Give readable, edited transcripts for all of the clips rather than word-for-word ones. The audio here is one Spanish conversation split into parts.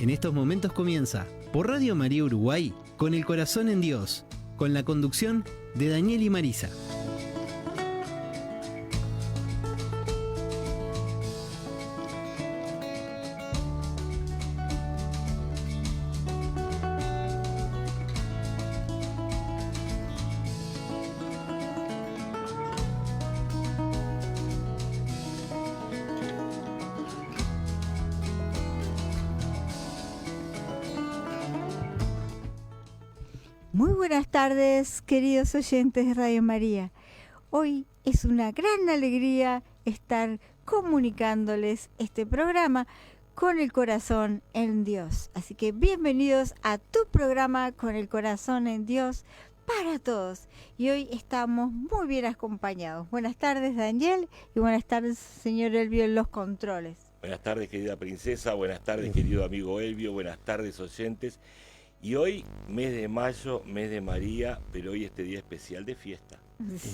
En estos momentos comienza, por Radio María Uruguay, Con el Corazón en Dios, con la conducción de Daniel y Marisa. Muy buenas tardes, queridos oyentes de Radio María. Hoy es una gran alegría estar comunicándoles este programa Con el Corazón en Dios. Así que bienvenidos a tu programa Con el Corazón en Dios para todos. Y hoy estamos muy bien acompañados. Buenas tardes, Daniel, y buenas tardes, señor Elvio, en los controles. Buenas tardes, querida princesa, buenas tardes, querido amigo Elvio, buenas tardes, oyentes. Y hoy, mes de mayo, mes de María, pero hoy este día especial de fiesta,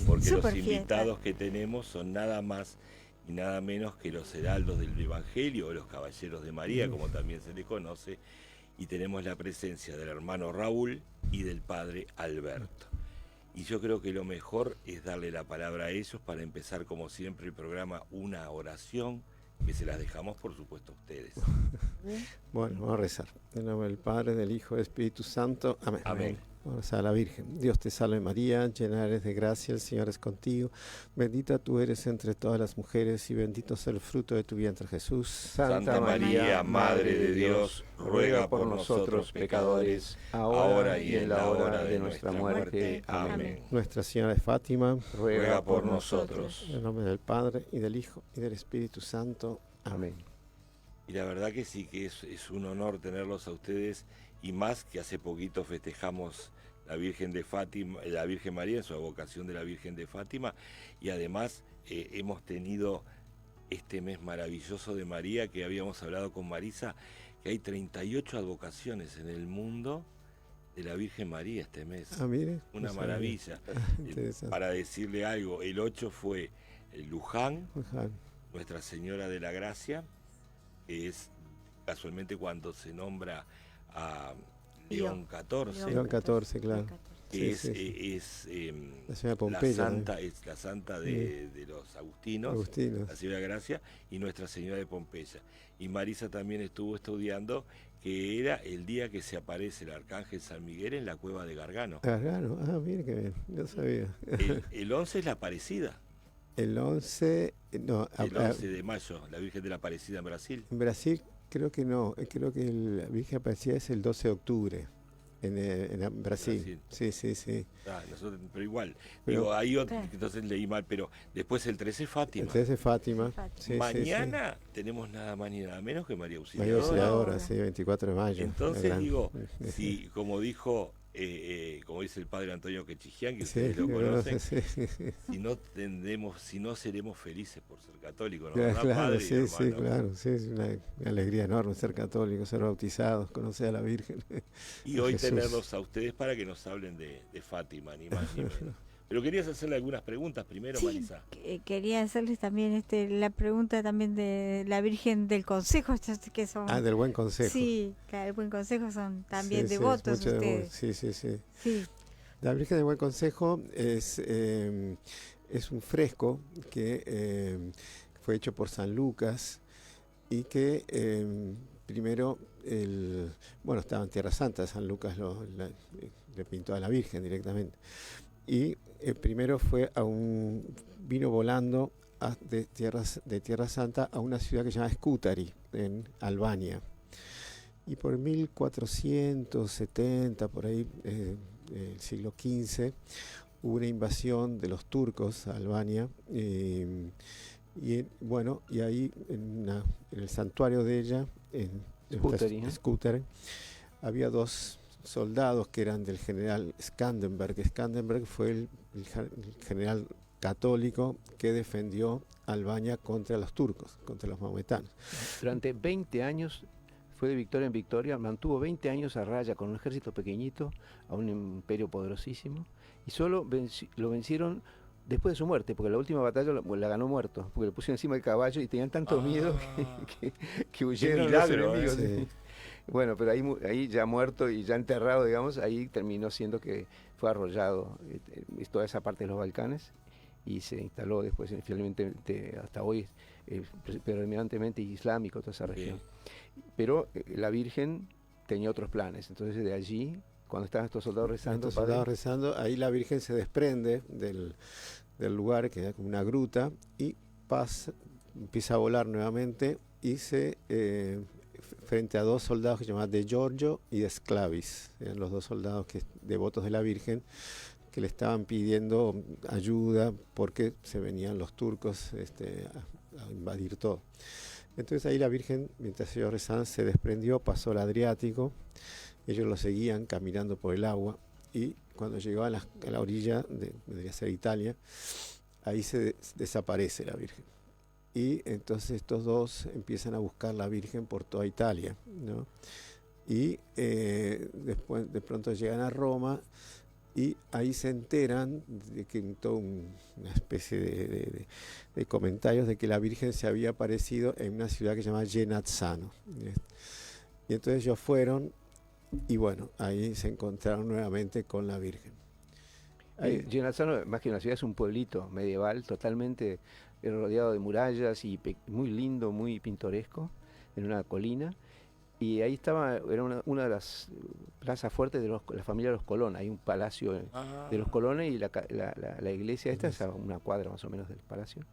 porque Super los invitados fiesta que tenemos son nada más y nada menos que los heraldos del Evangelio, o los caballeros de María, como también se les conoce, y tenemos la presencia del hermano Raúl y del padre Alberto. Y yo creo que lo mejor es darle la palabra a ellos para empezar, como siempre, el programa, una oración, que se las dejamos, por supuesto, a ustedes. Bueno, vamos a rezar. En nombre del Padre, del Hijo y del Espíritu Santo. Amén. Amén. Vamos a la Virgen. Dios te salve María, llena eres de gracia, el Señor es contigo. Bendita tú eres entre todas las mujeres y bendito es el fruto de tu vientre Jesús. Santa María, Madre de Dios, ruega por nosotros pecadores, ahora y en la hora de nuestra muerte. Amén. Nuestra Señora de Fátima, Ruega por nosotros. en nombre del Padre, y del Hijo, y del Espíritu Santo. Amén. Y la verdad que sí, que es un honor tenerlos a ustedes, y más que hace poquito festejamos la Virgen de Fátima, la Virgen María en su advocación de la Virgen de Fátima, y además hemos tenido este mes maravilloso de María, que habíamos hablado con Marisa, que hay 38 advocaciones en el mundo de la Virgen María este mes. Ah, mire. Una no maravilla. Interesante. Para decirle algo, el 8 fue Luján, Ajá. Nuestra Señora de la Gracia, que es casualmente cuando se nombra a León XIV, León XIV, claro. que Sí, es La señora Pompeya. es la santa de los agustinos, Agustinos. la Señora de Gracia, y Nuestra Señora de Pompeya. Y Marisa también estuvo estudiando que era el día que se aparece el Arcángel San Miguel en la cueva de Gargano. Gargano. Ah, mire que bien. No sabía. El 11 es la Aparecida. El 11, no, El 11 de mayo, la Virgen de la Aparecida en Brasil. en Brasil creo que no, creo que la Virgen Aparecida es el 12 de octubre en Brasil. Sí. Nosotros, pero igual, Pero- digo, hay otro, entonces leí mal, pero después el 13 es Fátima. Entonces es Fátima. Sí, Mañana tenemos nada más ni nada menos que María María Auxiliadora. Auxiliadora, sí, 24 de mayo. Entonces la gran- digo, si como dijo, como dice el padre Antonio Quechijian, que Sí, ustedes lo conocen, sí. si no seremos felices por ser católicos, ¿no? Claro, ¿Verdad, padre y sí, hermano? claro, sí, es una alegría enorme ser católicos, ser bautizados, conocer a la Virgen. Y hoy Jesús. tenerlos a ustedes para que nos hablen de Fátima, ni más ni menos. Pero querías hacerle algunas preguntas primero, Sí, Marisa. quería hacerles también la pregunta también de la Virgen del Consejo, que son... Del Buen Consejo. Sí, claro, el Buen Consejo son también Sí, devotos mucho devoto. ustedes. Sí. Sí. La Virgen del Buen Consejo es un fresco que fue hecho por San Lucas y que primero, estaba en Tierra Santa, San Lucas le pintó a la Virgen directamente. Y primero vino volando de Tierra Santa a una ciudad que se llama Scutari, en Albania. Y por 1470, por ahí, el siglo XV, hubo una invasión de los turcos a Albania. Y ahí en el santuario de ella, en Scutari, había dos soldados que eran del general Skanderbeg. Skanderbeg fue el general católico que defendió Albania contra los turcos, contra los maometanos. Durante 20 años fue de victoria en victoria, mantuvo 20 años a raya con un ejército pequeñito a un imperio poderosísimo, y solo lo vencieron después de su muerte, porque la última batalla la ganó muerto, porque le pusieron encima del caballo y tenían tanto miedo que huyeron los enemigos. Sí. Bueno, pero ahí ya muerto y ya enterrado, digamos, ahí terminó siendo que fue arrollado toda esa parte de los Balcanes y se instaló después, finalmente, hasta hoy, predominantemente islámico toda esa región. Pero la Virgen tenía otros planes, entonces de allí, cuando estaban estos soldados rezando, ahí la Virgen se desprende del lugar, que era como una gruta, y empieza a volar nuevamente y se frente a dos soldados que se llamaban de Giorgio y de Sclavis, eran los dos soldados devotos de la Virgen, que le estaban pidiendo ayuda porque se venían los turcos a invadir todo. Entonces ahí la Virgen, mientras ellos rezaban, se desprendió, pasó el Adriático, ellos lo seguían caminando por el agua, y cuando llegó a la orilla, debería ser Italia, ahí se desaparece la Virgen. Y entonces estos dos empiezan a buscar la Virgen por toda Italia, ¿no? Y después de pronto llegan a Roma, y ahí se enteran de que en toda una especie de comentarios de que la Virgen se había aparecido en una ciudad que se llama Genazzano. Y entonces ellos fueron, y bueno, ahí se encontraron nuevamente con la Virgen. Genazzano, más que una ciudad, es un pueblito medieval totalmente rodeado de murallas y muy lindo, muy pintoresco, en una colina. Y ahí era una de las plazas fuertes de la familia de los Colón. Hay un palacio de los Colones, y la iglesia esta es a una cuadra más o menos del palacio.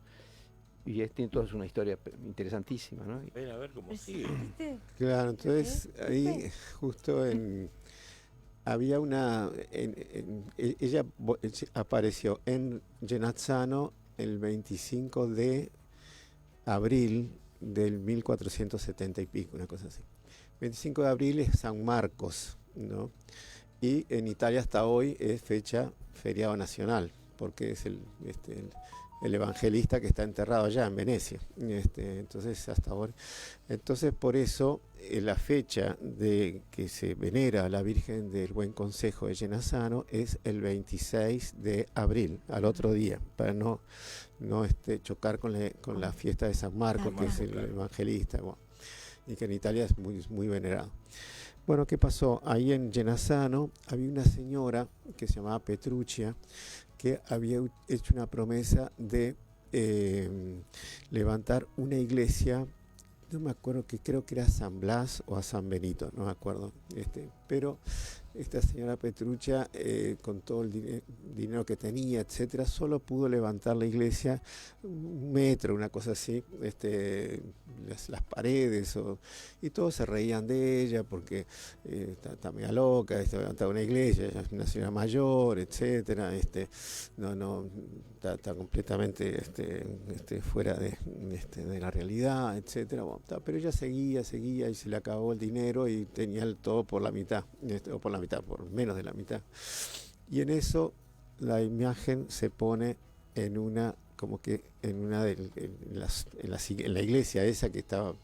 Y tiene toda una historia interesantísima, ¿no? Ven a ver cómo sigue. Claro, entonces ahí justo había ella apareció en Genazzano el 25 de abril del 1470 y pico, una cosa así. 25 de abril es San Marcos, ¿no? Y en Italia hasta hoy es fecha feriado nacional, porque es el evangelista que está enterrado allá en Venecia. Entonces hasta ahora. Entonces por eso la fecha de que se venera a la Virgen del Buen Consejo de Genazzano es el 26 de abril, al otro día, para no chocar con la fiesta de San Marcos, que es el evangelista. Bueno, y que en Italia es muy, muy venerado. Bueno, ¿qué pasó? Ahí en Genazzano había una señora que se llamaba Petruccia, que había hecho una promesa de levantar una iglesia, no me acuerdo, que creo que era a San Blas o a San Benito, no me acuerdo, pero esta señora Petruccia, con todo el dinero que tenía, etcétera, solo pudo levantar la iglesia 1 metro, una cosa así, las paredes, y todos se reían de ella porque está media loca, levantaba una iglesia, ella es una señora mayor, etcétera, está completamente fuera de la realidad, etcétera. Bueno, pero ella seguía y se le acabó el dinero y tenía todo por la mitad, o por por menos de la mitad. Y en eso la imagen se pone en la iglesia esa que estaba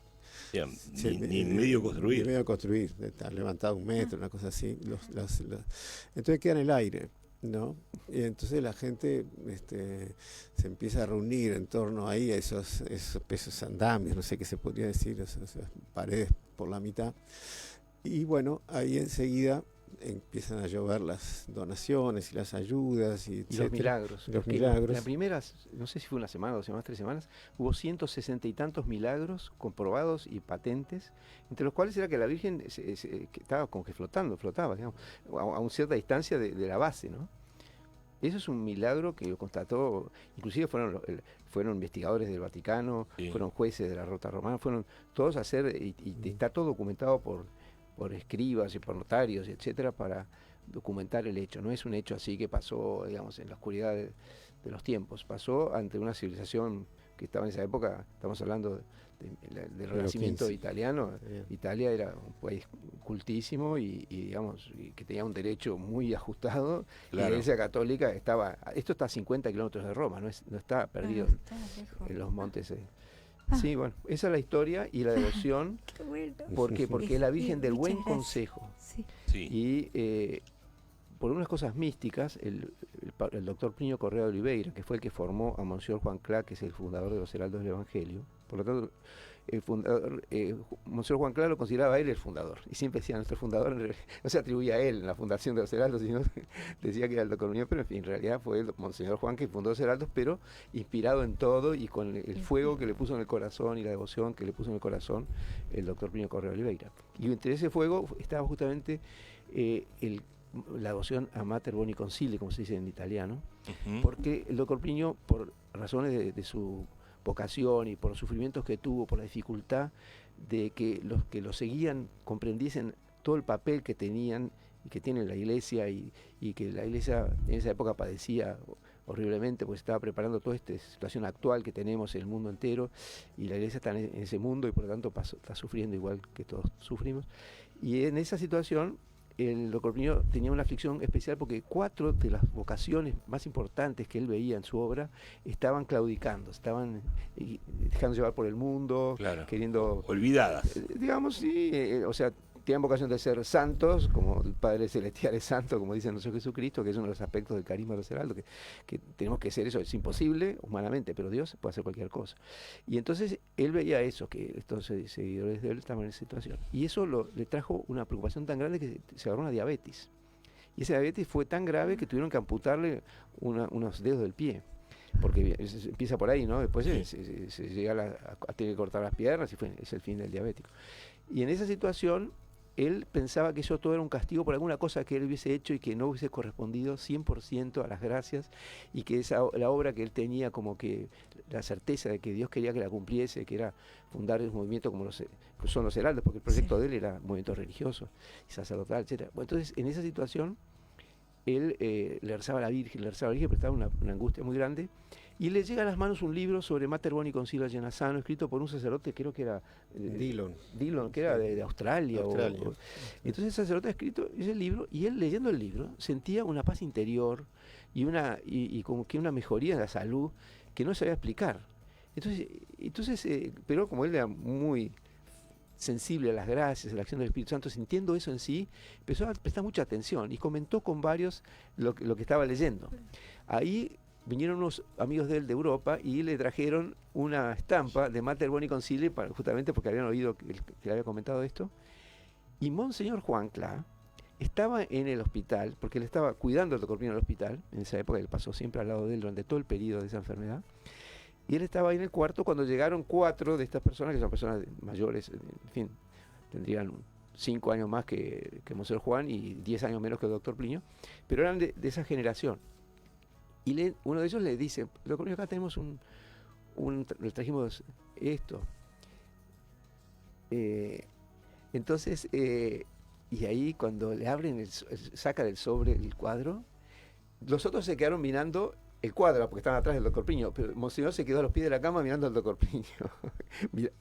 medio construir. Medio construir, está levantado 1 metro, una cosa así. Entonces queda en el aire, ¿no? Y entonces la gente se empieza a reunir en torno ahí a esos andamios, no sé qué se podría decir, esas paredes por la mitad. Y bueno, ahí enseguida empiezan a llover las donaciones y las ayudas y los milagros. Los milagros. En las primeras, no sé si fue 1 semana, 2 semanas, 3 semanas, hubo 160 y tantos milagros comprobados y patentes, entre los cuales era que la Virgen que estaba como que flotaba, digamos, a una cierta distancia de la base, ¿no? Eso es un milagro que lo constató, inclusive fueron investigadores del Vaticano, fueron jueces de la Rota Romana, fueron todos a hacer, y está todo documentado por escribas y por notarios, etcétera, para documentar el hecho. No es un hecho así que pasó, digamos, en la oscuridad de los tiempos. Pasó ante una civilización que estaba en esa época, estamos hablando del Renacimiento italiano. Italia era un país cultísimo y digamos, que tenía un derecho muy ajustado. Claro. Y la Iglesia Católica esto está a 50 kilómetros de Roma, no está perdido en los montes. Sí, bueno, esa es la historia y la devoción. Qué bueno. Porque es la Virgen del Buen Consejo. Sí. Y por unas cosas místicas, el doctor Plinio Correa de Oliveira, que fue el que formó a Monseñor Juan Clá, que es el fundador de los Heraldos del Evangelio, Por lo tanto, el fundador, Monseñor Juan Cla lo consideraba él el fundador, y siempre decía nuestro fundador, no se atribuía a él en la fundación de los Heraldos, sino decía que era el doctor Muñoz, pero en fin, en realidad fue el Monseñor Juan que fundó los Heraldos, pero inspirado en todo y con el fuego que le puso en el corazón y la devoción que le puso en el corazón el doctor Plinio Correa Oliveira. Y entre ese fuego estaba justamente la devoción a Mater Boni Concilia, como se dice en italiano, porque el doctor Plinio, por razones de su vocación y por los sufrimientos que tuvo, por la dificultad de que los que lo seguían comprendiesen todo el papel que tenían y que tiene la Iglesia, y que la Iglesia en esa época padecía horriblemente, pues estaba preparando toda esta situación actual que tenemos en el mundo entero, y la Iglesia está en ese mundo y por lo tanto está sufriendo igual que todos sufrimos. Y en esa situación el doctor Plinio tenía una aflicción especial porque 4 de las vocaciones más importantes que él veía en su obra estaban claudicando, estaban dejando llevar por el mundo, claro, queriendo... olvidadas. Digamos, sí, o sea, tenían vocación de ser santos, como el Padre Celestial es santo, como dice nuestro Jesucristo, que es uno de los aspectos del carisma de los heraldos, que tenemos que ser eso, es imposible humanamente, pero Dios puede hacer cualquier cosa. Y entonces él veía eso, que estos seguidores de él estaban en esa situación. Y eso le trajo una preocupación tan grande que se agarró una diabetes. Y esa diabetes fue tan grave que tuvieron que amputarle unos dedos del pie. Porque empieza por ahí, ¿no? Después se llega a tener que cortar las piernas y es el fin del diabético. Y en esa situación él pensaba que eso todo era un castigo por alguna cosa que él hubiese hecho y que no hubiese correspondido 100% a las gracias, y que la obra que él tenía como que la certeza de que Dios quería que la cumpliese, que era fundar un movimiento como son los heraldos, porque el proyecto de él era un movimiento religioso y sacerdotal, etc. Bueno, entonces en esa situación él le rezaba a la Virgen, pero estaba una angustia muy grande, y le llega a las manos un libro sobre Mater Boni Concilia Genassano, escrito por un sacerdote, creo que era Dillon, que era de Australia. Entonces el sacerdote ha escrito ese libro, y él leyendo el libro sentía una paz interior y como que una mejoría de la salud que no sabía explicar. Entonces pero como él era muy sensible a las gracias, a la acción del Espíritu Santo, sintiendo eso en sí, empezó a prestar mucha atención y comentó con varios lo que estaba leyendo. Ahí vinieron unos amigos de él de Europa y le trajeron una estampa de Mater Boni Concilia, justamente porque habían oído que le había comentado esto. Y Monseñor Juan Cla estaba en el hospital, porque él estaba cuidando al doctor Plinio en el hospital. En esa época él pasó siempre al lado de él durante todo el periodo de esa enfermedad. Y él estaba ahí en el cuarto cuando llegaron 4 de estas personas, que son personas mayores, en fin, tendrían 5 años más que Monseñor Juan y 10 años menos que el doctor Plinio, pero eran de esa generación. Y uno de ellos le dice: doctor, acá tenemos le trajimos esto. Entonces, y ahí cuando le abren, saca del sobre el cuadro, los otros se quedaron mirando el cuadro, porque estaban atrás del doctor Plinio, pero Monseñor se quedó a los pies de la cama mirando al doctor Plinio,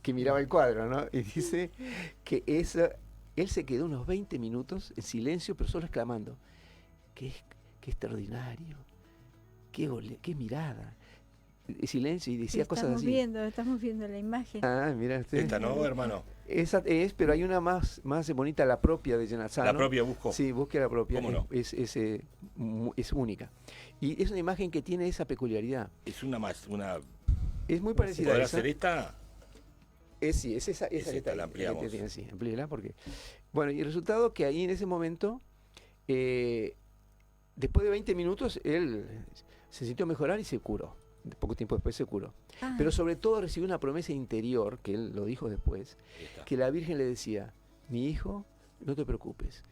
que miraba el cuadro, ¿no? Y dice que él se quedó unos 20 minutos en silencio, pero solo exclamando: qué extraordinario. Qué mirada. Silencio, y decía cosas así. Estamos viendo la imagen. Ah, mira usted. Esta no, hermano. Esa es, pero hay una más bonita, la propia de Genassano. ¿La propia busco? Sí, busque la propia. ¿Cómo no? Es única. Y es una imagen que tiene esa peculiaridad. Es una Es muy parecida a esa. ¿Podrá ser esta? Sí, es esa. Esta la ampliamos. Sí, amplíela porque... Bueno, y el resultado que ahí en ese momento, después de 20 minutos, él se sintió mejorar y se curó. Poco tiempo después se curó. Pero sobre todo recibió una promesa interior, que él lo dijo después, que la Virgen le decía: mi hijo, no te preocupes,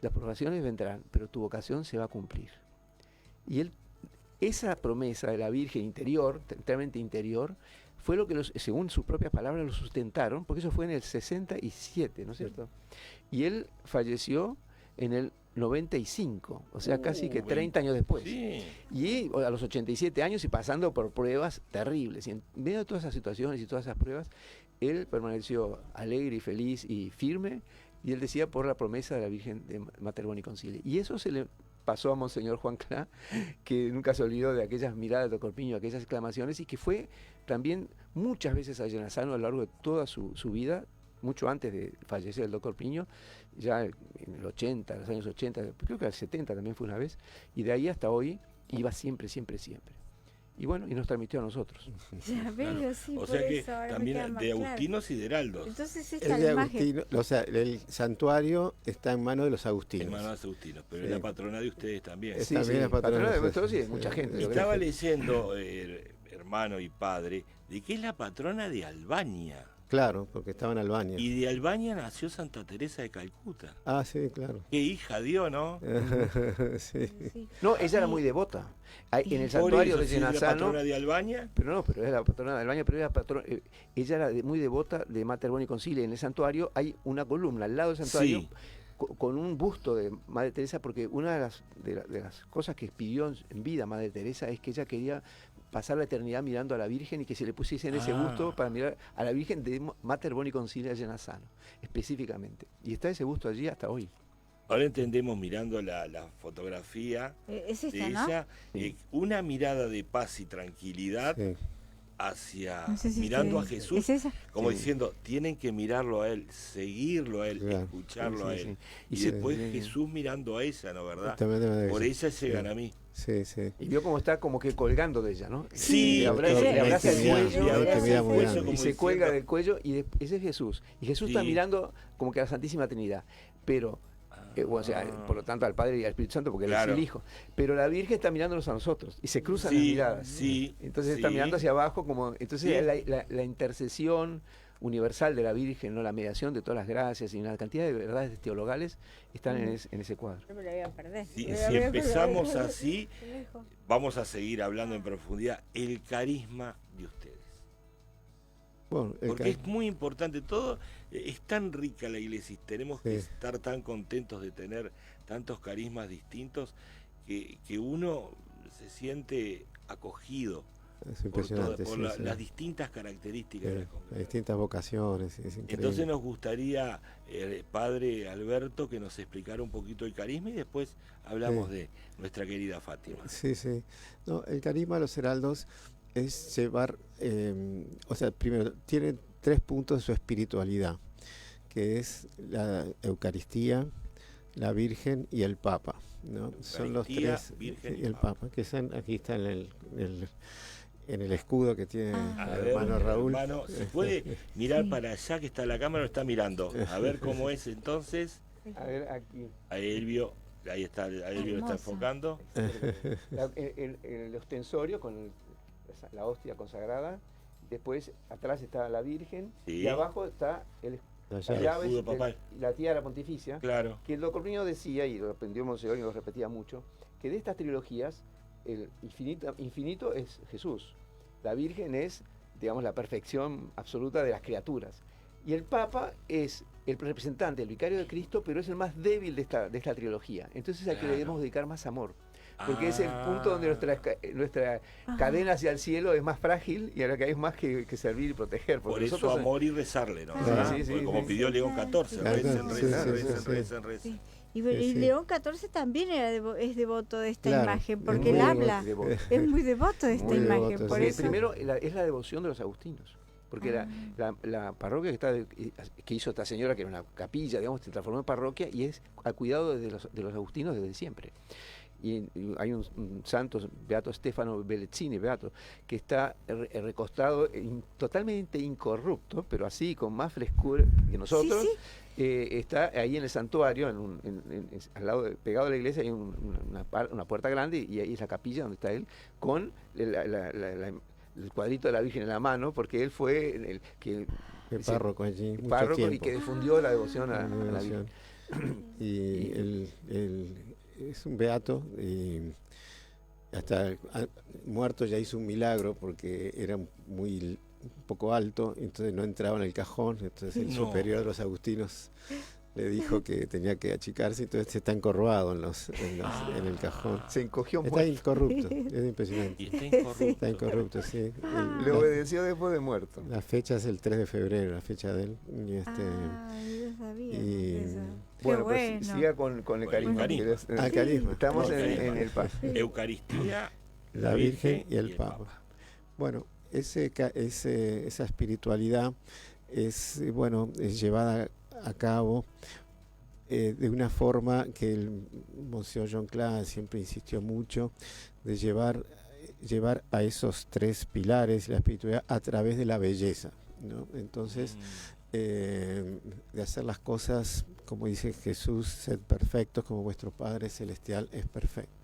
las provaciones vendrán, pero tu vocación se va a cumplir. Y esa promesa de la Virgen interior, totalmente interior, fue lo que, según sus propias palabras, lo sustentaron, porque eso fue en el 67, ¿no es cierto? Y él falleció en el 95, o sea, casi que 30 años después. Sí. Y a los 87 años y pasando por pruebas terribles. Y en medio de todas esas situaciones y todas esas pruebas, él permaneció alegre y feliz y firme, y él decía por la promesa de la Virgen de Mater Boni Concilia. Y eso se le pasó a Monseñor Juan Cla, que nunca se olvidó de aquellas miradas del doctor Plinio, aquellas exclamaciones, y que fue también muchas veces a Genassano a lo largo de toda su vida, mucho antes de fallecer el doctor Plinio, ya en el 80, en los años 80, creo que el 70 también fue una vez, y de ahí hasta hoy iba siempre. y bueno, y nos transmitió a nosotros. Ya veo, sí, O por sea que eso ahora me también queda más de claro. agustinos y de heraldos. Entonces Es esta de imagen, Agustino, o sea, el santuario está en manos de los agustinos. Hermanos agustinos, pero Sí. es la patrona de ustedes también. Es también la patrona de de nuestros, sí, sí. mucha gente. yo Estaba creo. leyendo, hermano y padre, de que es la patrona de Albania. Claro, porque estaba en Albania. Y de Albania nació Santa Teresa de Calcuta. Ah, sí, claro. Qué hija dio, ¿no? Sí. sí. No, ella era muy devota. En el Por santuario eso, de si es la Llenazano, patrona de Albania. pero es la patrona de Albania, pero ella era muy devota de Mater Boni Concilia. En el santuario hay una columna al lado del santuario Sí. con un busto de Madre Teresa, porque una de las cosas que pidió en vida Madre Teresa es que ella quería pasar la eternidad mirando a la Virgen y que se le pusiese en ese busto para mirar a la Virgen de Mater Boni Concilia Llenazano, específicamente. Y está ese busto allí hasta hoy. Ahora entendemos mirando la fotografía Es de esta, ¿no? ella, una mirada de paz y tranquilidad Sí. hacia No sé si mirando a ustedes- Jesús, ¿Es esa? como Sí. diciendo, tienen que mirarlo a él, seguirlo a él, Claro. escucharlo a Sí, él. sí. Y se- después sí. Jesús mirando a ella, ¿no verdad? También de Por eso. ella llegan a mí. Sí, sí. Y vio cómo está como que colgando de ella, ¿no? Sí, le abraza, una le abraza el intimidad, cuello, una le abraza intimidad el muy cuello grande. como y se diciendo, cuelga del cuello y ese es Jesús. Y Jesús está Sí. mirando como que a la Santísima Trinidad, pero, o sea, por lo tanto al Padre y al Espíritu Santo, porque él Claro. es el Hijo. Pero la Virgen está mirándonos a nosotros y se cruzan Sí, las miradas. sí, Entonces está sí. mirando hacia abajo como... Entonces Sí. la intercesión universal de la Virgen, no la mediación de todas las gracias y una cantidad de verdades teologales están en ese cuadro. No me la voy a perder. Si, Me la si voy a perder. empezamos así, Lejos. vamos a seguir hablando en profundidad el carisma de ustedes. Bueno, Porque es muy importante todo, es tan rica la iglesia y tenemos que Sí. estar tan contentos de tener tantos carismas distintos que uno se siente acogido es por, impresionante. por sí, sí. las distintas características de la Las congregación. distintas vocaciones, es increíble. Entonces nos gustaría, padre Alberto, que nos explicara un poquito el carisma y después hablamos Sí. de nuestra querida Fátima. Sí, sí. No, el carisma de los heraldos es llevar, o sea, primero, tiene 3 puntos de su espiritualidad, que es la Eucaristía, la Virgen y el Papa, ¿no? Son los Eucaristía, 3, Virgen y el Papa, que están, aquí está en el escudo que tiene Ah. el hermano Raúl. Hermano, si puede mirar Sí. para allá que está la cámara, lo está mirando. A ver cómo es entonces. A ver, aquí. A Elvio, ahí está, a Elvio lo está Hermoso. enfocando. El ostensorio con la hostia consagrada, después atrás está la Virgen Sí. y abajo está La las llave. llaves escudo papal. y la tiara pontificia, Claro. que el doctor Plinio decía, y lo aprendió Monseñor y lo repetía mucho, que de estas trilogías el infinito es Jesús, la Virgen es, digamos, la perfección absoluta de las criaturas, y el Papa es el representante, el vicario de Cristo, pero es el más débil de esta trilogía. Entonces a que Claro. le debemos dedicar más amor. Porque es el punto donde Ah. nuestra Ajá. cadena hacia el cielo es más frágil y ahora que hay más que servir y proteger. Porque Por eso nosotros, amor y rezarle, ¿no? Sí, ¿verdad? sí, sí, Porque como sí. pidió León XIV, Claro, recen, sí, recen, sí, recen, sí, sí. recen, recen. Sí. Y Sí. León XIV también es devoto de esta Claro, imagen, es porque muy él habla. devoto. Es muy devoto de esta Muy imagen, devoto, por sí. eso. Primero es la devoción de los agustinos. Porque la parroquia que hizo esta señora, que era una capilla, digamos, se transformó en parroquia y es al cuidado de los agustinos desde siempre. Y hay un santo, Beato Stefano Bellezzini, Beato, que está recostado totalmente incorrupto, pero así con más frescura que nosotros. Sí, Está ahí en el santuario, al lado pegado a la iglesia, hay una puerta grande y ahí es la capilla donde está él, con el cuadrito de la Virgen en la mano, porque él fue el párroco allí, mucho párroco y tiempo. que difundió la devoción a La la Virgen. devoción. Y es un beato, y hasta muerto ya hizo un milagro porque era un poco alto, entonces no entraba en el cajón, entonces el No. superior de los agustinos le dijo que tenía que achicarse, entonces está encorvado en el cajón. Se encogió Está muerto. incorrupto, es impresionante. Y está incorrupto. Está incorrupto, sí. Le obedeció después de muerto. La fecha es el 3 de febrero, la fecha de él. Y yo sabía y- eso. Bueno, Qué pues bueno. siga con el carisma. carisma. que es- Ah, carisma. Estamos Con carisma. en el paz. Eucaristía, La Virgen y el Papa. Bueno, esa espiritualidad es llevada a cabo de una forma que el Monseñor John Clare siempre insistió mucho, de llevar llevar a esos 3 pilares la espiritualidad a través de la belleza, ¿no? Entonces, de hacer las cosas, como dice Jesús, sed perfectos como vuestro Padre Celestial es perfecto.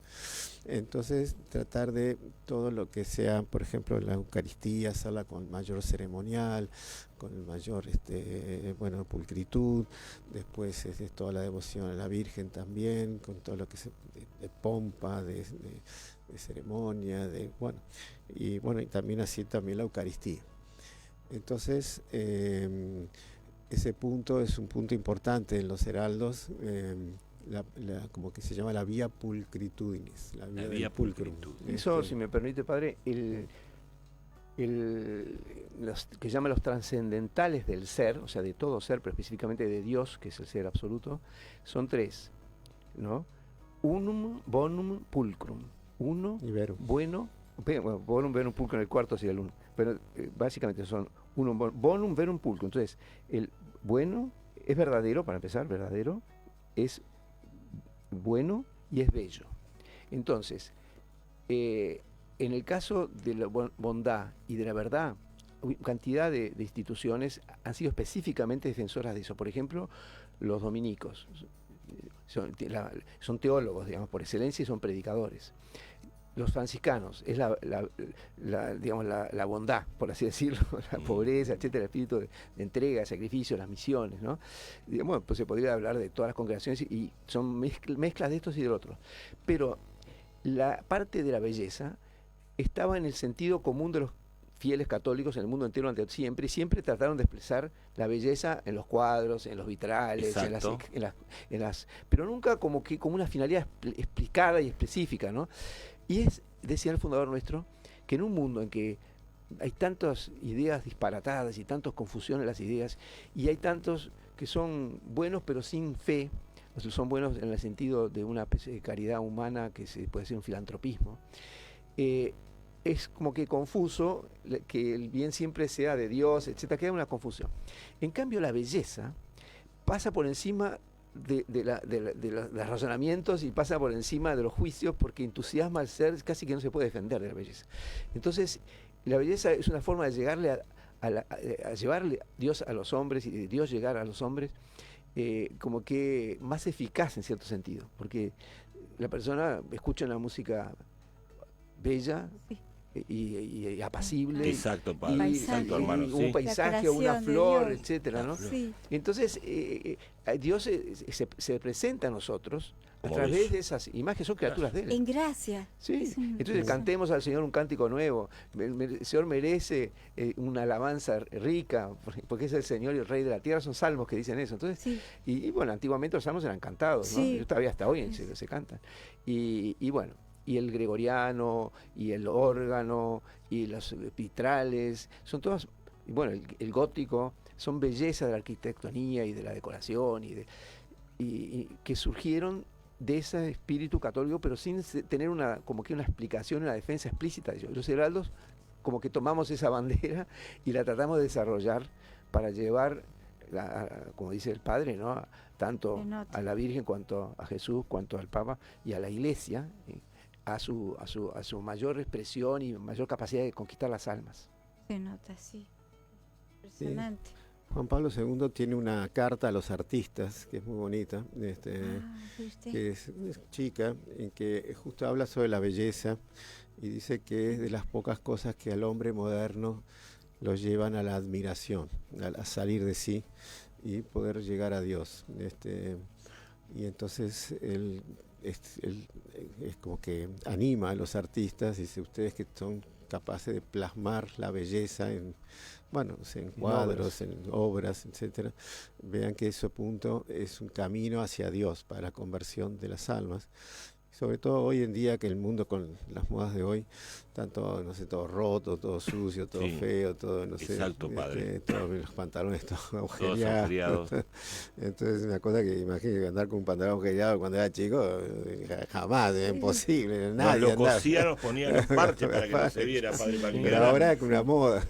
Entonces, tratar de todo lo que sea, por ejemplo, la Eucaristía, hacerla con mayor ceremonial, con mayor pulcritud, después toda la devoción a la Virgen también, con todo lo que se de pompa, de ceremonia, y también así también la Eucaristía. Entonces, ese punto es un punto importante en los heraldos, como que se llama la vía pulcritudinis, la vía pulcrum. Eso, si me permite, padre, los que llaman los trascendentales del ser, o sea, de todo ser, pero específicamente de Dios, que es el ser absoluto, son 3, ¿no? Unum, bonum, pulcrum. Uno, bueno, bonum, verum, pulcrum, el cuarto sería el uno, pero básicamente son unum, bonum, verum, pulcrum. Entonces, el bueno es verdadero, para empezar, verdadero, es bueno y es bello. Entonces, en el caso de la bondad y de la verdad, cantidad de instituciones han sido específicamente defensoras de eso. Por ejemplo, los dominicos son teólogos, digamos, por excelencia, y son predicadores. Los franciscanos es la bondad, por así decirlo, la pobreza, etcétera, el espíritu de entrega, sacrificio, las misiones, ¿no? Bueno, pues se podría hablar de todas las congregaciones y son mezclas de estos y del otro. Pero la parte de la belleza estaba en el sentido común de los fieles católicos en el mundo entero ante siempre, y siempre trataron de expresar la belleza en los cuadros, en los vitrales, en las, pero nunca como una finalidad explicada y específica, ¿no? Y decía el fundador nuestro, que en un mundo en que hay tantas ideas disparatadas y tantas confusiones en las ideas, y hay tantos que son buenos pero sin fe, o sea, son buenos en el sentido de una caridad humana que puede ser un filantropismo, es como que confuso que el bien siempre sea de Dios, etcétera, queda una confusión. En cambio, la belleza pasa por encima de los razonamientos y pasa por encima de los juicios, porque entusiasma al ser, casi que no se puede defender de la belleza. Entonces, la belleza es una forma de llegarle a llevarle Dios a los hombres y de Dios llegar a los hombres, como que más eficaz en cierto sentido, porque la persona escucha una música bella, sí, y apacible, exacto, padre, exacto, hermano, un paisaje o una flor, etcétera, ¿no? Sí. Entonces Dios se presenta a nosotros a través de esas imágenes, son criaturas de Él. En gracia. Sí. Entonces cantemos al Señor un cántico nuevo. El Señor merece una alabanza rica, porque es el Señor y el Rey de la tierra. Son salmos que dicen eso. Entonces, sí. y bueno, antiguamente los salmos eran cantados, ¿no? Sí. Todavía hasta hoy se cantan. Y bueno, y el gregoriano, y el órgano, y los vitrales, son todas, bueno, el gótico, son bellezas de la arquitectonía y de la decoración, y que surgieron de ese espíritu católico, pero sin tener como que una explicación, una defensa explícita de ellos. Los heraldos, como que tomamos esa bandera y la tratamos de desarrollar para llevar, como dice el padre, ¿no?, tanto a la Virgen, cuanto a Jesús, cuanto al Papa y a la Iglesia, a su mayor expresión y mayor capacidad de conquistar las almas. Se nota, sí. Impresionante. Sí. Juan Pablo II tiene una carta a los artistas, que es muy bonita, que es chica, en que justo habla sobre la belleza y dice que es de las pocas cosas que al hombre moderno lo llevan a la admiración, a salir de sí y poder llegar a Dios. Y entonces él es como que anima a los artistas, dice, ustedes que son capaces de plasmar la belleza en cuadros, en obras, etcétera, vean que ese punto es un camino hacia Dios para la conversión de las almas. Sobre todo hoy en día, que el mundo con las modas de hoy, tanto, no sé, todo roto, todo sucio, todo feo, todo, no sé. Exacto, padre. Todos los pantalones todos agujereados. Entonces, una cosa que imagínate, andar con un pantalón agujereado cuando era chico, jamás, era imposible. Nadie lo cosían, nos ponían los parches para que no se viera, padre. Pero ahora es una moda,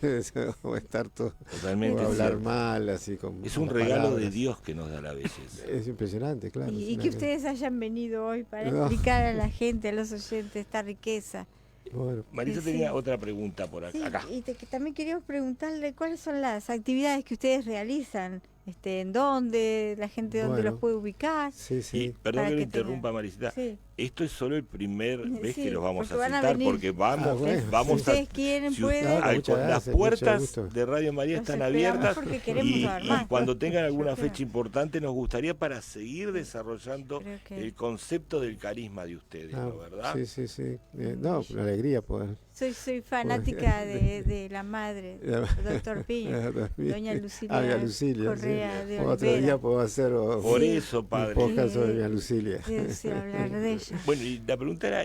o estar todo, totalmente, o hablar mal, así como. Es un regalo de Dios que nos da la belleza. Es impresionante, claro. Y que ustedes hayan venido hoy para explicar a la gente, a los oyentes, esta riqueza. Bueno, Marisa Sí. tenía otra pregunta por Sí, acá. y también queríamos preguntarle cuáles son las actividades que ustedes realizan, en dónde, la gente dónde los Bueno. puede ubicar. sí, Y sí. perdón para que le que tenga- interrumpa, Marisita. Sí. Esto es solo el primer vez Sí, que los vamos porque a van a citar, venir. porque vamos, Ah, bueno, Si vamos a... ustedes quieren, si pueden. Claro, las muchas gracias, puertas mucho gusto. de Radio María Los están esperamos abiertas porque queremos y saber más. cuando tengan alguna Yo creo. fecha importante nos gustaría para seguir desarrollando Creo que- el concepto del carisma de ustedes, Ah, ¿no, verdad? sí, sí, sí. No, una alegría poder. Soy fanática de la madre, doctor Piña, doña Lucilia, Doña Lucilia, Correa sí. de Otro Olivera. día puedo hacer Por Sí. eso, un padre. podcast sobre Sí. Doña Lucilia. Sí, hablar de ella. Bueno, y la pregunta era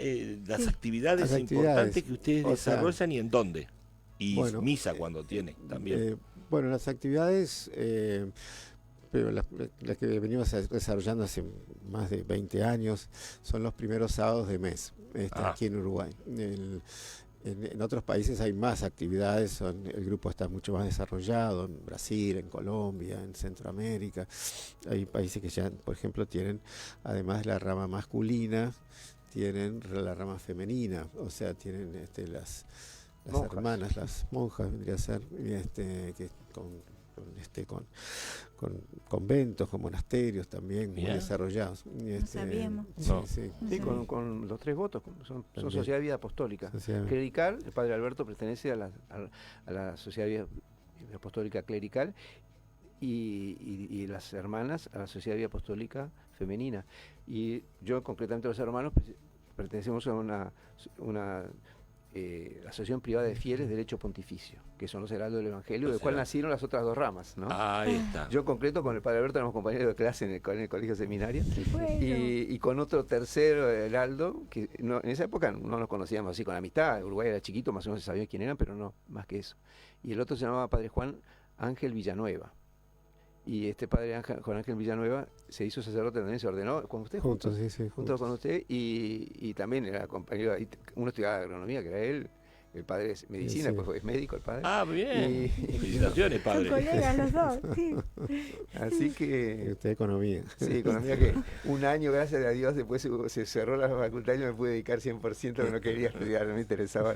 las Sí. actividades Las actividades, importantes que ustedes o sea, desarrollan y en dónde. Y bueno, misa cuando tiene también. Bueno, las actividades, pero las que venimos desarrollando hace más de 20 años, son los primeros sábados de mes, aquí en Uruguay. En otros países hay más actividades, el grupo está mucho más desarrollado, en Brasil, en Colombia, en Centroamérica. Hay países que ya, por ejemplo, tienen, además de la rama masculina, tienen la rama femenina, o sea, tienen las Monjas. hermanas, las monjas, vendría a ser, que con conventos, con monasterios también muy Mirá. desarrollados. sabíamos. Sí, No. sí. Sí, con los 3 votos, son También. Sociedad de Vida Apostólica. Sociedad- Clerical, el padre Alberto pertenece a la Sociedad de Vida Apostólica Clerical y las hermanas a la Sociedad de Vida Apostólica Femenina. Y yo, concretamente, los hermanos, pertenecemos a una asociación privada de fieles de derecho pontificio, que son los heraldos del Evangelio, Los del cual heraldos. nacieron las otras 2 ramas, ¿no? Ahí está. Yo, en concreto, con el padre Alberto éramos compañeros de clase en el colegio seminario. Bueno. Y con otro tercero, heraldo, que en esa época no nos conocíamos así con amistad. Uruguay era chiquito, más o menos se sabía quién eran, pero no, más que eso. Y el otro se llamaba Padre Juan Ángel Villanueva. Y este padre Juan Ángel Villanueva se hizo sacerdote también, se ordenó con usted, Juntos, sí, sí. junto con usted, y también era compañero, uno estudiaba agronomía, que era él, el padre es medicina, Sí. pues es médico el padre. Ah, bien. Y- Felicitaciones, Son padre. colegas los dos, sí. Así Y que... usted economía. Sí, economía que un año, gracias a Dios, después se cerró la facultad y yo me pude dedicar 100%, pero no quería estudiar, no me interesaba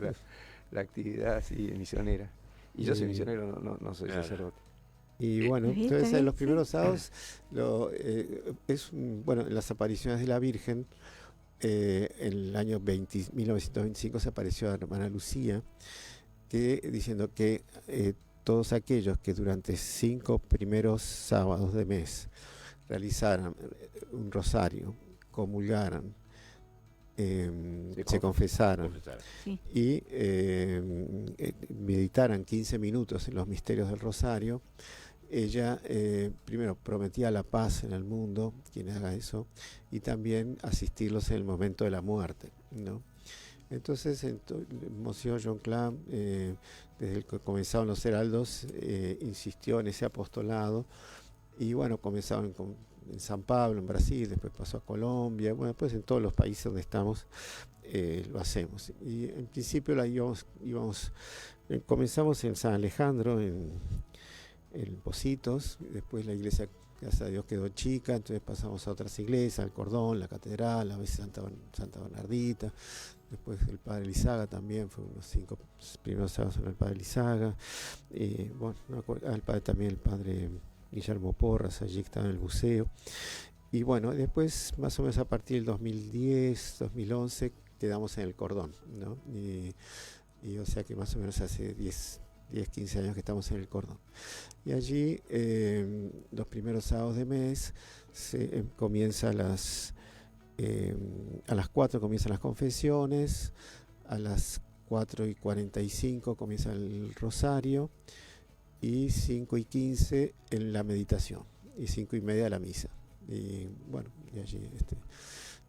la actividad así misionera. Y yo soy Y- misionero, no soy Claro. sacerdote. Y bueno, Está entonces bien, en los sí. primeros sábados, bueno, en las apariciones de la Virgen, en el año 1925 se apareció la hermana Lucía, diciendo que todos aquellos que durante 5 primeros sábados de mes realizaran un rosario, comulgaran, se confesaran Confesar. y meditaran 15 minutos en los misterios del rosario, ella primero prometía la paz en el mundo, quien haga eso, y también asistirlos en el momento de la muerte, ¿no? Entonces, Monsieur John Clam, desde el que comenzaron los heraldos, insistió en ese apostolado, y bueno, comenzaron en San Pablo, en Brasil, después pasó a Colombia, bueno, después en todos los países donde estamos lo hacemos. Y en principio comenzamos en San Alejandro, en Pocitos, después la iglesia, gracias a Dios, quedó chica, entonces pasamos a otras iglesias, al Cordón, la Catedral, a veces Santa Bernardita, después el Padre Lizaga también, fue unos 5 primeros sábados en el Padre Lizaga, bueno, no me acuerdo, también el Padre Guillermo Porras, allí que estaba en el buceo, y bueno, después más o menos a partir del 2010, 2011, quedamos en el Cordón, ¿no? Y o sea que más o menos hace 10, 15 años que estamos en el Cordón. Y allí, los primeros sábados de mes, comienza a las 4 comienzan las confesiones, a las 4:45 comienza el rosario, y 5:15 en la meditación, y 5:30 la misa. Y bueno, y allí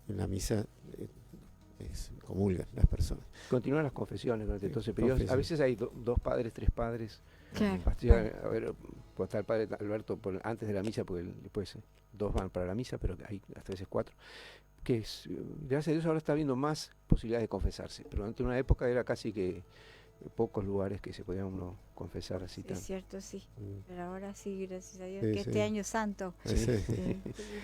en la misa comulgan las personas. Continúan las confesiones durante todo ese periodo. A Confesiones. veces hay 2 padres, 3 padres. Claro. A ver, pues está el padre Alberto antes de la misa, porque después 2 van para la misa, pero hay hasta veces 4. Gracias a Dios ahora está habiendo más posibilidades de confesarse, pero durante una época era casi que pocos lugares que se podían uno confesar así Es tan. cierto, sí. Pero ahora sí, gracias a Dios, Sí, que sí. este año santo. Sí, Sí.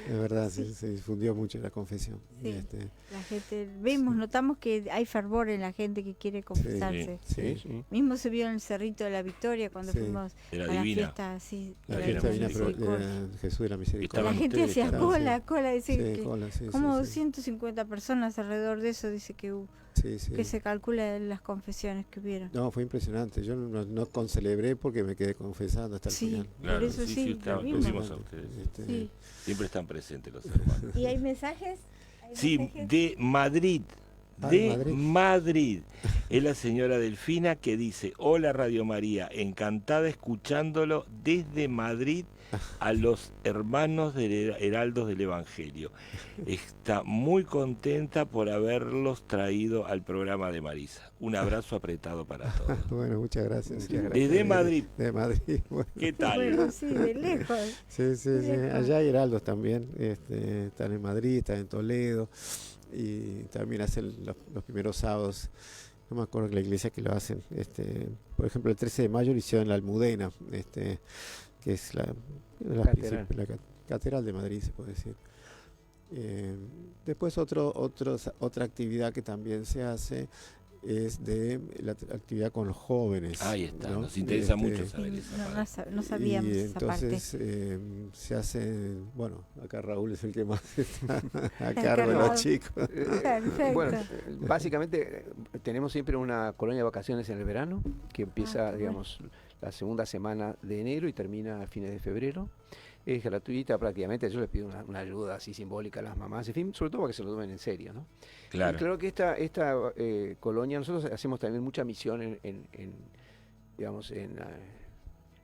es verdad, Sí. se difundió mucho la confesión. Sí. Este, La gente, notamos que hay fervor en la gente que quiere confesarse. sí. Sí. Mismo se vio en el Cerrito de la Victoria cuando Sí. fuimos De la a la Divina. fiesta así. La de fiesta la divina misericordia. de Jesús de la La Misericordia. Estaban gente ustedes, hacía estaban, cola, decir Sí, que cola, sí, como sí, sí. 150 personas alrededor de eso, dice que Sí. que se calcula en las confesiones que hubieron. No, fue impresionante. Yo no concelebré porque me quedé confesando hasta el Sí. final. Claro, Por eso sí, usted- lo lo vimos. vimos a ustedes. Este, Sí. Siempre están presentes los hermanos. ¿Y hay mensajes? ¿Hay Sí, mensajes? de Madrid. Ah, De Madrid. Madrid. Es la señora Delfina que dice: hola Radio María, encantada escuchándolo desde Madrid a los hermanos de Heraldos del Evangelio. Está muy contenta por haberlos traído al programa de Marisa. Un abrazo apretado para todos. Bueno, muchas gracias. Muchas gracias. Desde Madrid, De Madrid. Bueno. ¿qué tal? Bueno, sí, de lejos. Sí. Lejos. Allá hay heraldos también. Están en Madrid, están en Toledo. Y también hacen los primeros sábados. No me acuerdo que la iglesia que lo hacen. Por ejemplo, el 13 de mayo lo hicieron en la Almudena, que es la Catedral. catedral de Madrid, se puede decir. Después otra actividad que también se hace es de la actividad con los jóvenes. Ahí está, ¿no? nos interesa mucho saber Sí, esa parte. no sabíamos Y esa parte. entonces se hace, bueno, acá Raúl es el que más está a Está cargo de encargado. los chicos. Perfecto. Bueno, básicamente tenemos siempre una colonia de vacaciones en el verano que empieza, qué bueno. digamos, la segunda semana de enero y termina a fines de febrero. Es gratuita prácticamente, yo les pido una ayuda así simbólica a las mamás, en fin, sobre todo para que se lo tomen en serio, ¿no? Claro. Y claro que esta colonia, nosotros hacemos también mucha misión digamos, en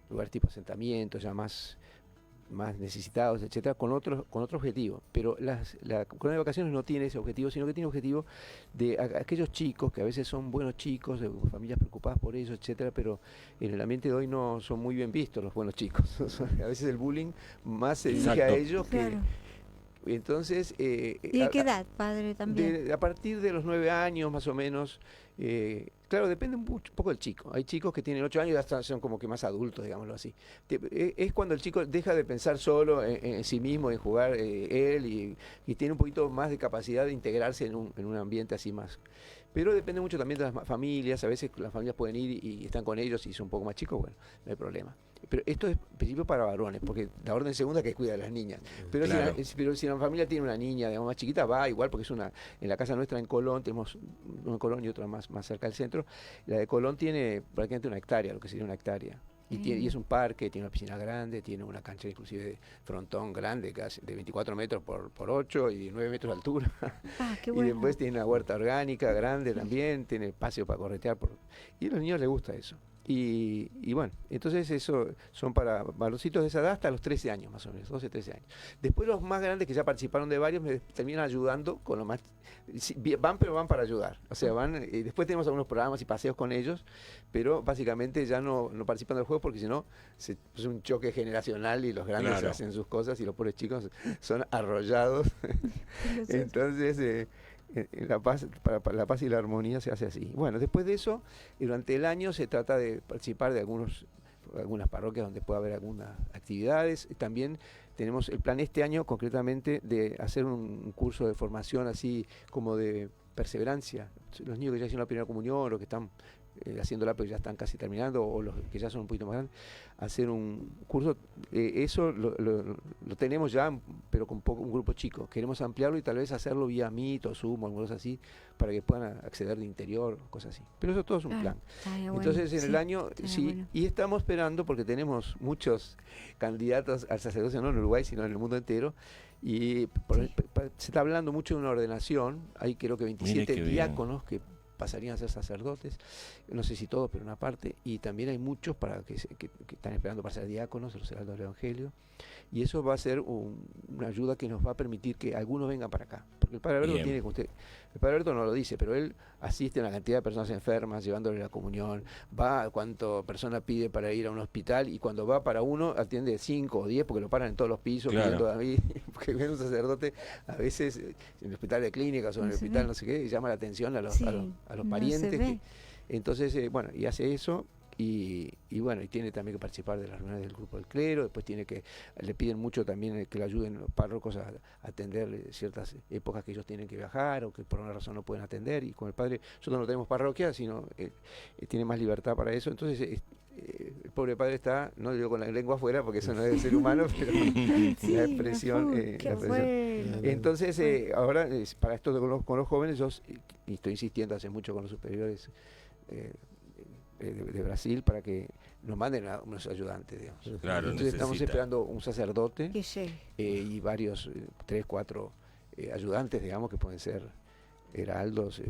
lugares tipo asentamientos, ya más necesitados, etcétera, con otro objetivo. Pero la colonia de vacaciones no tiene ese objetivo, sino que tiene objetivo de aquellos chicos que a veces son buenos chicos, de familias preocupadas por ellos, etcétera, pero en el ambiente de hoy no son muy bien vistos los buenos chicos. A veces el bullying más se dirige a Exacto. ellos que... Claro. Entonces... ¿Y de qué edad, padre, también? A partir de los 9 años más o menos, claro, depende un poco del chico. Hay chicos que tienen 8 años y ya son como que más adultos, digámoslo así. Es cuando el chico deja de pensar solo en sí mismo, en jugar él y tiene un poquito más de capacidad de integrarse en un ambiente así más. Pero depende mucho también de las familias. A veces las familias pueden ir y están con ellos y son un poco más chicos, bueno, no hay problema. Pero esto es en principio para varones, porque la orden segunda que cuida a las niñas. Pero, Claro. pero si la familia tiene una niña, digamos, más chiquita, va igual, porque en la casa nuestra en Colón, tenemos una en Colón y otra más cerca del centro. La de Colón tiene prácticamente 1 hectárea, lo que sería 1 hectárea. Y es un parque, tiene una piscina grande, tiene una cancha inclusive de frontón grande, casi de 24 metros por 8 y 9 metros de altura. Ah, qué Y bueno. después tiene una huerta orgánica grande también, tiene espacio para corretear. Y a los niños les gusta eso. Y bueno, entonces eso son para varoncitos de esa edad hasta los 13 años más o menos, 12, 13 años. Después los más grandes que ya participaron de varios me terminan ayudando con lo más... sí, pero van para ayudar. O sea, van y después tenemos algunos programas y paseos con ellos, pero básicamente ya no participan del juego porque si no es un choque generacional y los grandes Claro. hacen sus cosas y los pobres chicos son arrollados. Entonces... la paz, para la paz y la armonía se hace así. Bueno, después de eso, durante el año se trata de participar de algunas parroquias donde pueda haber algunas actividades. También tenemos el plan este año concretamente de hacer un curso de formación así como de perseverancia. Los niños que ya hicieron la primera comunión o que están haciéndola pero ya están casi terminando, o los que ya son un poquito más grandes, hacer un curso, eso lo tenemos ya, pero con un grupo chico. Queremos ampliarlo y tal vez hacerlo vía Meet o Zoom o algo así, para que puedan acceder de interior, cosas así. Pero eso todo es un Claro, plan. estaría bueno, Entonces en sí, el año, estaría sí, bueno. y estamos esperando porque tenemos muchos candidatos al sacerdocio, no en Uruguay, sino en el mundo entero, y se está hablando mucho de una ordenación, hay creo que 27 qué bien. diáconos que pasarían a ser sacerdotes, no sé si todos, pero una parte, y también hay muchos que están esperando para ser diáconos, los heraldos del Evangelio, y eso va a ser una ayuda que nos va a permitir que algunos vengan para acá, porque el Padre Alberto Bien. tiene que el Padre Alberto no lo dice, pero él asiste a una cantidad de personas enfermas, llevándole la comunión, va a cuánto persona pide para ir a un hospital, y cuando va para uno, atiende 5 o 10, porque lo paran en todos los pisos, Claro. pidiendo a mí, porque viene un sacerdote, a veces en el hospital de clínicas o en el No se hospital ve. no sé qué, y llama la atención a los Sí, a los no parientes. se ve. Entonces, bueno, y hace eso, y bueno, y tiene también que participar de las reuniones del grupo del clero, después le piden mucho también que le ayuden los párrocos a atender ciertas épocas que ellos tienen que viajar o que por una razón no pueden atender, y con el padre, nosotros no tenemos parroquia, sino tiene más libertad para eso, entonces el pobre padre está, no digo con la lengua afuera porque eso no es de ser humano, pero Sí, la expresión. qué La expresión. bueno. Entonces, ahora, para esto con los jóvenes, yo y estoy insistiendo hace mucho con los superiores de Brasil para que nos manden a unos ayudantes, digamos. Claro, Entonces estamos necesita. esperando un sacerdote Que llegue. y varios, 3, 4 ayudantes, digamos, que pueden ser heraldos,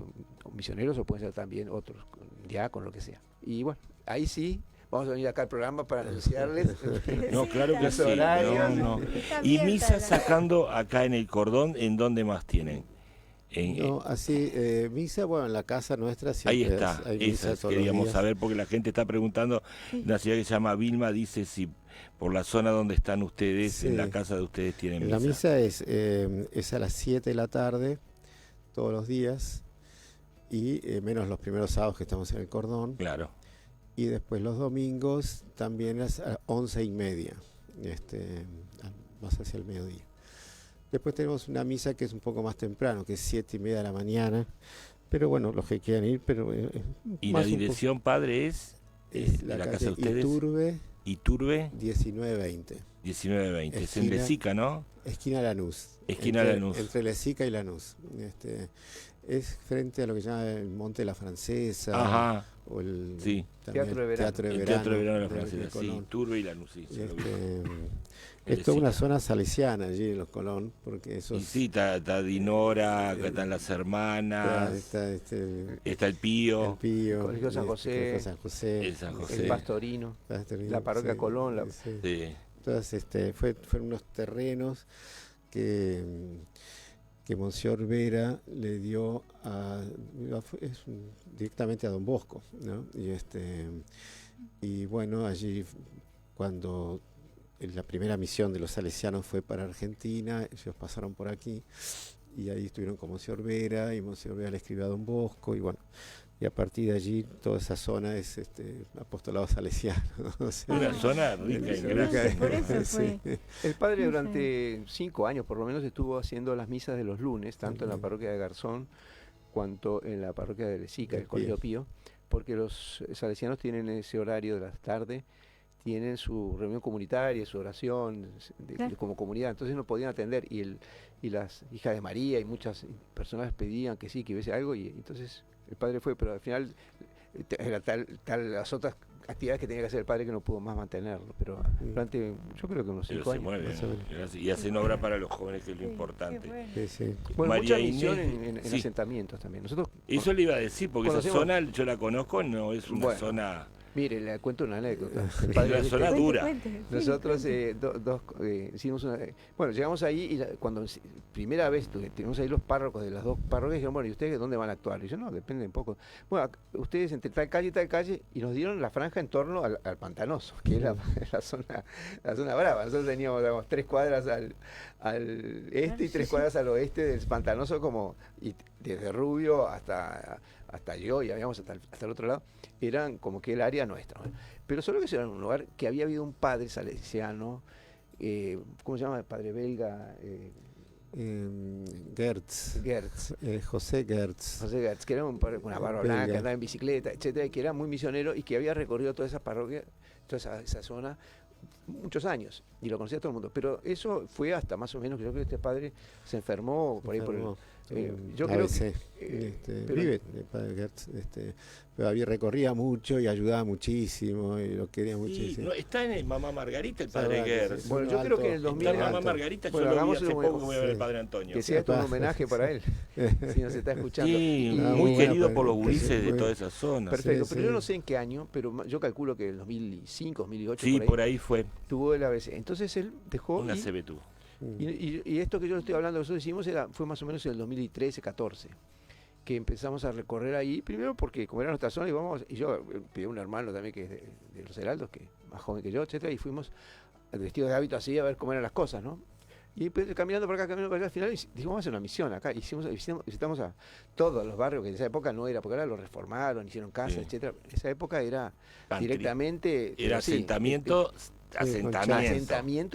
misioneros, o pueden ser también otros, diáconos, lo que sea. Y bueno, ahí sí, vamos a venir acá al programa para anunciarles. No, claro que Los sí. horarios. No. Está Y abierta misa la- sacando acá en el cordón, ¿en dónde más tienen? No, así, misa, bueno, en la casa nuestra Ahí siempre está, hay misa esas todos los queríamos días. saber porque la gente está preguntando, Sí. una ciudad que se llama Vilma dice si por la zona donde están ustedes, Sí. en la casa de ustedes tienen La misa. misa es a las 7 de la tarde, todos los días, y menos los primeros sábados que estamos en el cordón, Claro, y después los domingos también es a 11:30, más hacia el mediodía. Después tenemos una misa que es un poco más temprano, que es 7:30 de la mañana, pero bueno, los que quieran ir, pero y más la un poco- dirección, padre, es es la la casa de calle ustedes, Iturbe, Iturbe 1920, 1920, es en Esquina- Lezica, ¿no? esquina Lanús. Esquina entre, Lanús. Entre Lezica y Lanús. Es frente a lo que se llama el Monte de la Francesa, Ajá, o el sí. también Teatro de Verano. Teatro de El Verano, Teatro de Verano de la de Francesa, sí, Colón. Iturbe y Lanús, sí, se lo vi. Es toda una Lezica. zona salesiana allí en los Colón, porque eso Y sí, está Dinora, acá están las hermanas, está está el Pío, el Pío, Colegio San José, Colegio San José, el San José. El Pastorino, Pastorino, la parroquia sí, Colón, sí. Sí. Entonces, fueron unos terrenos que Monseñor Vera le dio directamente a Don Bosco, ¿no? Y bueno, allí cuando la primera misión de los salesianos fue para Argentina, ellos pasaron por aquí y ahí estuvieron con Monseñor Vera, y Monseñor Vera le escribió a Don Bosco, y bueno, y a partir de allí toda esa zona es apostolado salesiano, ¿no? O sea, Una zona rica en Sí, gracia. Por eso sí. fue. El padre Sí. durante 5 años por lo menos estuvo haciendo las misas de los lunes, tanto en la parroquia de Garzón cuanto en la parroquia de Lezica, Del el Colegio Pío, porque los salesianos tienen ese horario de las tardes, tienen su reunión comunitaria, su oración Claro. como comunidad, entonces no podían atender, y las hijas de María y muchas personas pedían que sí, que hubiese algo, y entonces el padre fue, pero al final era tal las otras actividades que tenía que hacer el padre que no pudo más mantenerlo, pero durante yo creo que unos Pero 5 se años. mueven, más o menos. y hacen obra para los jóvenes, que es lo Sí, importante. qué bueno. Sí, sí. Bueno, María mucha misión Inés, en sí. asentamientos también. Nosotros, Eso le iba a decir, porque esa Conocemos- zona yo la conozco, no es una Bueno. zona, mire, le cuento una anécdota. El es padre una dice zona que dura. Cuente, sí, nosotros cuente. hicimos una... bueno, llegamos ahí y cuando primera vez tuvimos ahí los párrocos de las dos parroquias, dijeron, bueno, ¿y ustedes dónde van a actuar? Y yo, no, depende un poco. Bueno, ustedes entre tal calle, y nos dieron la franja en torno al Pantanoso, que es la zona brava. Nosotros teníamos, digamos, 3 cuadras al este y 3 cuadras al oeste del Pantanoso, como, y desde Rubio hasta yo, y habíamos hasta el otro lado, eran como que el área nuestra, ¿no? Pero solo que eso era un lugar que había habido un padre salesiano, ¿cómo se llama? El padre belga, Gertz, Gertz. José Gertz. José Gertz, que era una barba Belga. blanca, andaba en bicicleta, etcétera, y que era muy misionero y que había recorrido toda esa parroquia, toda esa zona, muchos años, y lo conocía todo el mundo. Pero eso fue hasta más o menos, yo creo que este padre se enfermó por ahí por el... yo creo que... pero vive el padre Gertz, pero recorría mucho y ayudaba muchísimo y lo quería Sí, muchísimo. no, está en el Mamá Margarita el Sí, padre sí, Gertz. sí. Bueno, yo creo que en el Está 2000... en Mamá alto. Margarita, Bueno, yo lo vi hagamos hace un- poco que voy a ver al sí. padre Antonio. Que sea esto un homenaje para él, si nos está escuchando. Sí, Y- muy bueno, querido pero por los que gurises se de fue. toda esa zona. Perfecto, Sí, pero sí. yo no sé en qué año, pero yo calculo que en 2005, 2008, Sí, por por ahí, ahí fue tuvo el ABC. Entonces él dejó... una y- CBTU. Y esto que yo le estoy hablando, nosotros hicimos, fue más o menos en el 2013-14, que empezamos a recorrer ahí, primero porque como era nuestra zona, y yo pedí a un hermano también que es de los Heraldos, que es más joven que yo, etcétera, y fuimos vestidos de hábito así a ver cómo eran las cosas, ¿no? Y pues, caminando por acá, al final dijimos, vamos a hacer una misión acá. Visitamos a todos los barrios, que en esa época no era, porque ahora lo reformaron, hicieron casas, Sí. etcétera. En esa época era Country. directamente... Era pero sí, asentamiento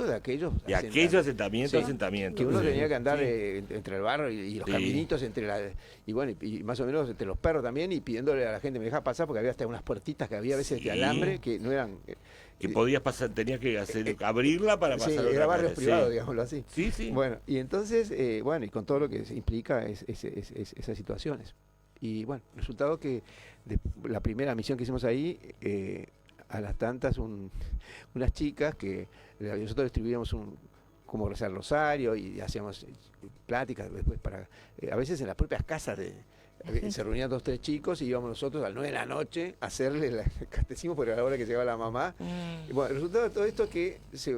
de aquellos... De aquellos asentamientos, Sí. asentamientos. Que uno Sí. tenía que andar Sí. entre el barro y los Sí. caminitos, y bueno, y más o menos entre los perros también, y pidiéndole a la gente, me deja pasar, porque había hasta unas puertitas que había a veces Sí. de alambre, que no eran... Que podías pasar, tenías que abrirla para sí, pasar a otra era barrios calle, privados, sí. digámoslo así. Sí, sí. Bueno, y entonces, y con todo lo que implica esas situaciones. Y bueno, resultado que la primera misión que hicimos ahí, a las tantas, unas chicas que nosotros distribuíamos como rezar el rosario y hacíamos pláticas después a veces en las propias casas se reunían 2 o 3 chicos y íbamos nosotros a las 9 de la noche a hacerle el catecismo, porque a la hora que llegaba la mamá. Y bueno, el resultado de todo esto es que se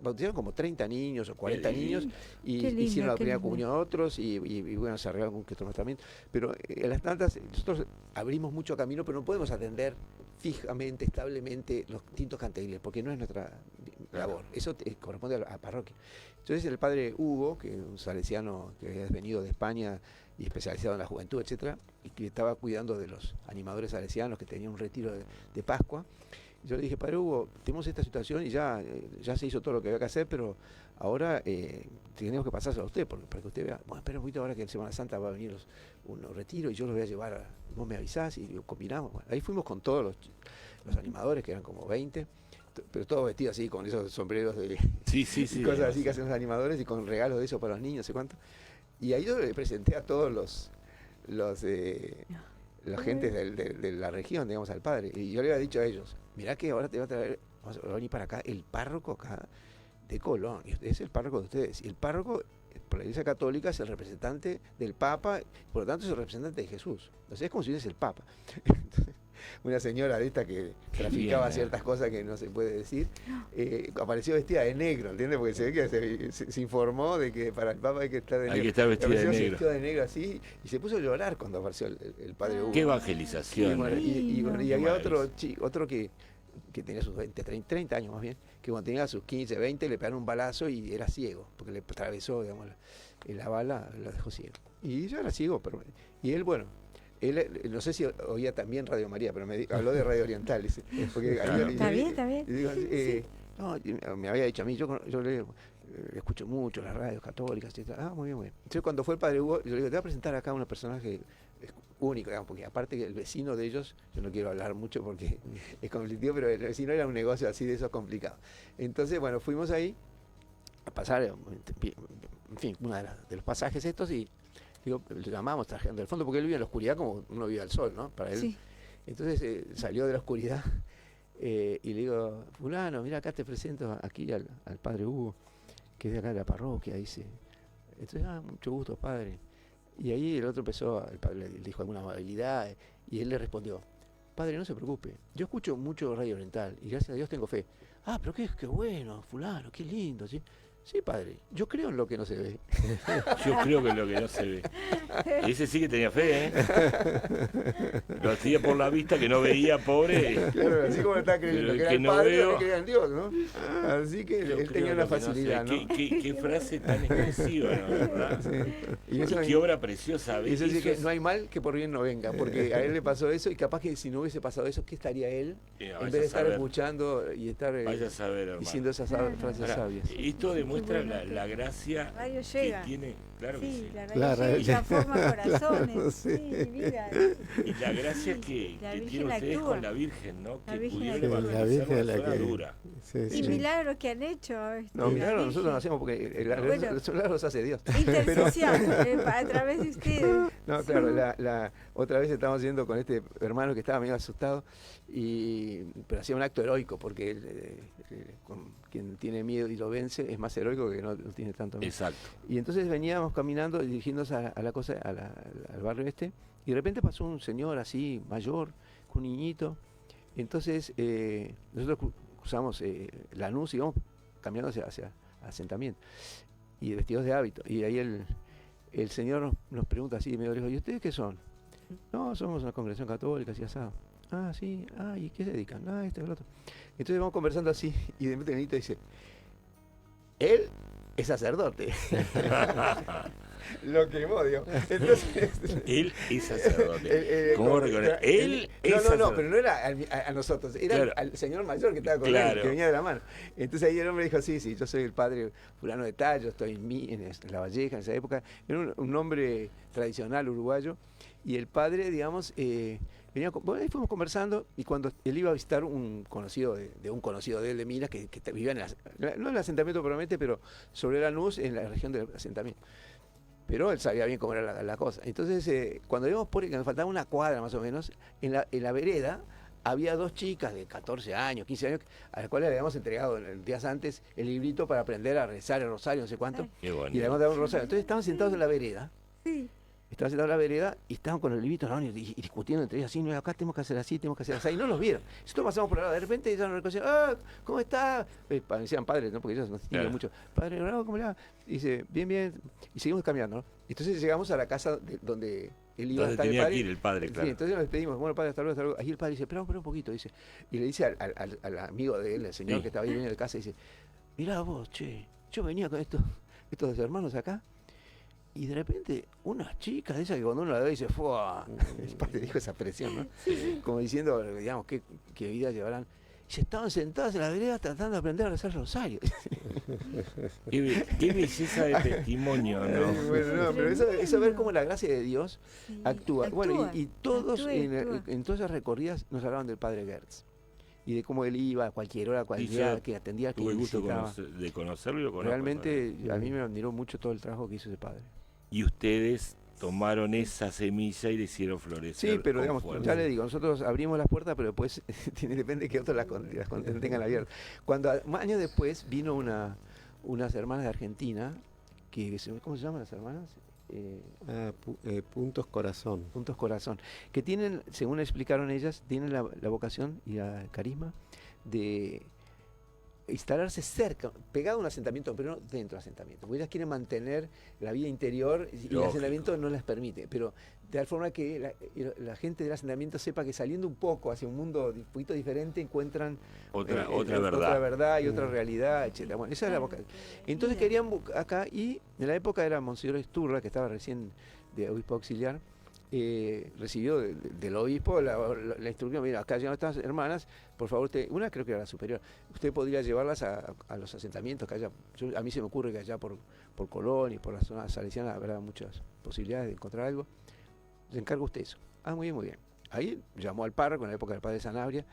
bautizaron como 30 niños o 40 niños y Qué lindo, hicieron la qué primera lindo. comunión a otros y bueno, se arreglaron algún que otro más también. Pero en las tantas, nosotros abrimos mucho camino, pero no podemos atender fijamente, establemente los distintos canteriles, porque no es nuestra labor. Eso corresponde a la parroquia. Entonces el padre Hugo, que es un salesiano que había venido de España y especializado en la juventud, etcétera, y que estaba cuidando de los animadores salesianos que tenían un retiro de Pascua. Yo le dije, padre Hugo, tenemos esta situación y ya se hizo todo lo que había que hacer, pero ahora tenemos que pasárselo a usted, para que usted vea. Bueno, espera un poquito, ahora que en Semana Santa va a venir unos retiros y yo los voy a llevar, vos me avisás y combinamos. Bueno, ahí fuimos con todos los animadores, que eran como 20, pero todos vestidos así, con esos sombreros de Sí, y cosas así que hacen los animadores y con regalos de eso para los niños, no sé cuánto. Y ahí yo le presenté a todos los gentes de la región, digamos, al padre. Y yo le había dicho a ellos, mirá que ahora te va a traer, va a venir para acá el párroco acá de Colón, y es el párroco de ustedes. Y el párroco, por la Iglesia Católica, es el representante del Papa, por lo tanto es el representante de Jesús. O sea, es como si fuese el Papa. Entonces, una señora de esta que traficaba ciertas cosas que no se puede decir, apareció vestida de negro, ¿entiendes? Porque se ve que se informó de que para el Papa hay que estar de negro. Hay que estar vestida de Apareció negro. vestido de negro así, y se puso a llorar cuando apareció el padre Hugo. Qué Y, evangelización. bueno, y Qué había maravilla. otro que tenía sus 30 años más bien, que cuando tenía sus 15, 20 le pegaron un balazo y era ciego, porque le atravesó, digamos, la bala, lo dejó ciego. Y yo era ciego, y él, bueno, no sé si oía también Radio María, pero habló de Radio Oriental, dice, porque Claro. Está bien, está bien. y digo, no, me había dicho a mí, yo le escucho mucho las radios católicas, etc. Muy bien, muy bien. Entonces cuando fue el padre Hugo, yo le digo, te voy a presentar acá a un personaje único, digamos, porque aparte que el vecino de ellos, yo no quiero hablar mucho porque es conflictivo, pero el vecino era un negocio así de esos complicados. Entonces, bueno, fuimos ahí a pasar, en fin, uno de los pasajes estos y digo, lo llamamos trabajando del fondo porque él vive en la oscuridad como uno vive al sol, ¿no? Para él. Sí. Entonces salió de la oscuridad y le digo, fulano, mira, acá te presento aquí al padre Hugo, que es de acá de la parroquia, dice. Entonces, mucho gusto, padre. Y ahí el otro empezó, el padre le dijo alguna amabilidad y él le respondió, padre, no se preocupe, yo escucho mucho Radio Oriental y gracias a Dios tengo fe. Pero qué bueno, fulano, qué lindo, ¿sí? Sí, padre, yo creo en lo que no se ve. Yo creo que es lo que no se ve. Y ese sí que tenía fe, ¿eh? Lo hacía por la vista que no veía, pobre. Claro, así como estaba creyendo Pero que era que el no padre, veo. que creía en Dios, ¿no? Así que Yo él creo tenía en una lo que no sé. facilidad, ¿no? Qué frase tan expresiva, ¿no? ¿Verdad? Sí. Y qué obra preciosa. Y eso sí Eso que es- no hay mal que por bien no venga, porque a él le pasó eso y capaz que si no hubiese pasado eso, ¿qué estaría él? Vaya En vez de a estar saber. escuchando y estar Vaya a saber, hermano. diciendo esas frases Ahora, sabias. esto demuestra Qué bueno la gracia Radio que llega. tiene, claro que Sí, sí. la La radio llega y radio- transforma corazones. Sí. Sí, vida. Y la gracia Sí, que la que Virgen tienen ustedes actúa. con la Virgen, ¿no? La Que Virgen pudieron actúa. evangelizar La Virgen es una la zona que- dura. Sí, Y sí. milagros que han hecho. No, la milagros nosotros Virgen. no hacemos porque Bueno. los milagros los hace Dios. Intercesión a través de ustedes. No, claro, otra vez estábamos yendo con este hermano que estaba medio asustado, pero hacía un acto heroico, porque él, quien tiene miedo y lo vence es más heroico que no tiene tanto miedo. Exacto. Y entonces veníamos caminando, dirigiéndonos al barrio este, y de repente pasó un señor así, mayor, con un niñito. Entonces nosotros cruzamos Lanús y íbamos caminando hacia asentamiento, y vestidos de hábito. Y ahí el señor nos pregunta así, medio lejos, ¿y ustedes qué son? No, somos una congregación católica, así asado. Sí, ¿y qué se dedican? Esto y lo otro. Entonces vamos conversando así, y de repente el niñito dice, él es sacerdote. Lo quemó, digo. Entonces, Él es sacerdote. ¿Cómo reconoce? Él es no, sacerdote. pero no era a nosotros, era Claro. al señor mayor que estaba con Claro. él, que venía de la mano. Entonces ahí el hombre dijo, sí, yo soy el padre fulano de tal, yo estoy en La Valleja en esa época. Era un nombre tradicional uruguayo. Y el padre, digamos, venía, bueno, ahí fuimos conversando, y cuando él iba a visitar un conocido de un conocido de él de Minas, que vivía no en el asentamiento probablemente, pero sobre Lanús, en la región del asentamiento. Pero él sabía bien cómo era la cosa. Entonces, cuando íbamos por que nos faltaba una cuadra más o menos, en la vereda había 2 chicas de 14 años, 15 años, a las cuales le habíamos entregado días antes el librito para aprender a rezar el rosario, no sé cuánto, Qué y le bonito. habíamos dado un rosario. Entonces estaban sentados en la vereda, Sí. estaban sentados en la vereda y estaban con el librito en la mano y discutiendo entre ellos, así, no, acá tenemos que hacer así, tenemos que hacer así, y no los vieron. Nosotros pasamos por al lado, de repente ellos nos reconocieron, ¡ah! ¿Cómo está? Parecían padres, ¿no? Porque ellos nos distinguen Claro. mucho. Padre, bravo, ¿cómo le va? Y dice, bien, bien, y seguimos caminando, ¿no? Entonces llegamos a la casa donde él iba a Donde estar tenía el padre. que ir el padre, Sí, claro. entonces nos despedimos, bueno, padre, hasta luego, hasta luego. Ahí el padre dice, espera un poquito, dice, y le dice al amigo de él, el señor Sí. que estaba ahí en la casa, dice, mirá vos, che, yo venía con estos hermanos acá, y de repente unas chicas de esas que cuando uno la ve dice, ¡fua! El padre dijo esa expresión, ¿no? Como diciendo, digamos, qué vida llevarán. Y se estaban sentadas en la vereda tratando de aprender a rezar el rosario. Qué belleza de testimonio, ¿no? Bueno, no, pero eso ver cómo la gracia de Dios Sí, actúa. Bueno, y todos actúa. en todas esas recorridas nos hablaban del padre Gertz y de cómo él iba a cualquier hora, Sí, día yo que atendía, que Tuve el gusto visitaba. de conocerlo y lo conozco. Realmente a mí me admiró mucho todo el trabajo que hizo ese padre. Y ustedes tomaron esa semilla y le hicieron florecer. Sí, pero con digamos, fuerza. ya le digo, nosotros abrimos las puertas, pero después depende que otros las tengan abiertas. Cuando años después vino unas hermanas de Argentina, ¿cómo se llaman las hermanas? Puntos Corazón. Puntos Corazón, que tienen, según explicaron ellas, tienen la vocación y el carisma de instalarse cerca, pegado a un asentamiento, pero no dentro del asentamiento, porque ellas quieren mantener la vida interior y el Lógico. asentamiento no les permite, pero de tal forma que la gente del asentamiento sepa que saliendo un poco hacia un mundo un poquito diferente encuentran Otra otra verdad. verdad y otra realidad, etcétera. Bueno, esa es la vocación. Entonces querían acá, y en la época era Monseñor Esturra, que estaba recién de obispo auxiliar, recibió del obispo la instrucción, mira, acá llegan estas hermanas, por favor, una creo que era la superior, usted podría llevarlas a los asentamientos que haya, a mí se me ocurre que allá por Colón y por la zona salesiana habrá muchas posibilidades de encontrar algo, le encargo usted eso. Ah, muy bien, muy bien. Ahí llamó al párroco en la época del padre Sanabria,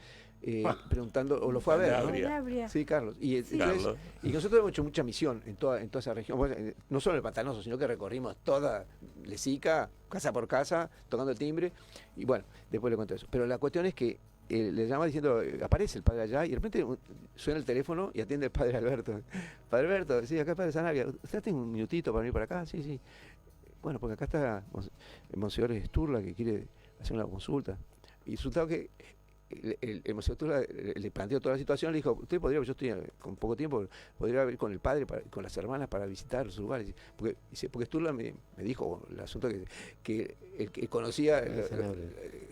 preguntando, o lo fue a ver, ¿no? Sanabria. Sí, Carlos. Y, Sí. entonces, Carlos. y nosotros hemos hecho mucha misión en toda esa región. Bueno, no solo en el Pantanoso, sino que recorrimos toda Lesica, casa por casa, tocando el timbre. Y bueno, después le cuento eso. Pero la cuestión es que le llama diciendo, aparece el padre allá, y de repente suena el teléfono y atiende el padre Alberto. Padre Alberto, sí, acá el padre Sanabria. ¿Usted tiene un minutito para venir para acá? Sí, sí. Bueno, porque acá está el Monseñor Esturla que quiere hacer una consulta. Y resultado que el Monseñor Esturla le planteó toda la situación, le dijo, usted podría, yo estoy con poco tiempo, podría ir con el padre, con las hermanas para visitar los lugares. Porque Esturla me dijo el asunto que el que conocía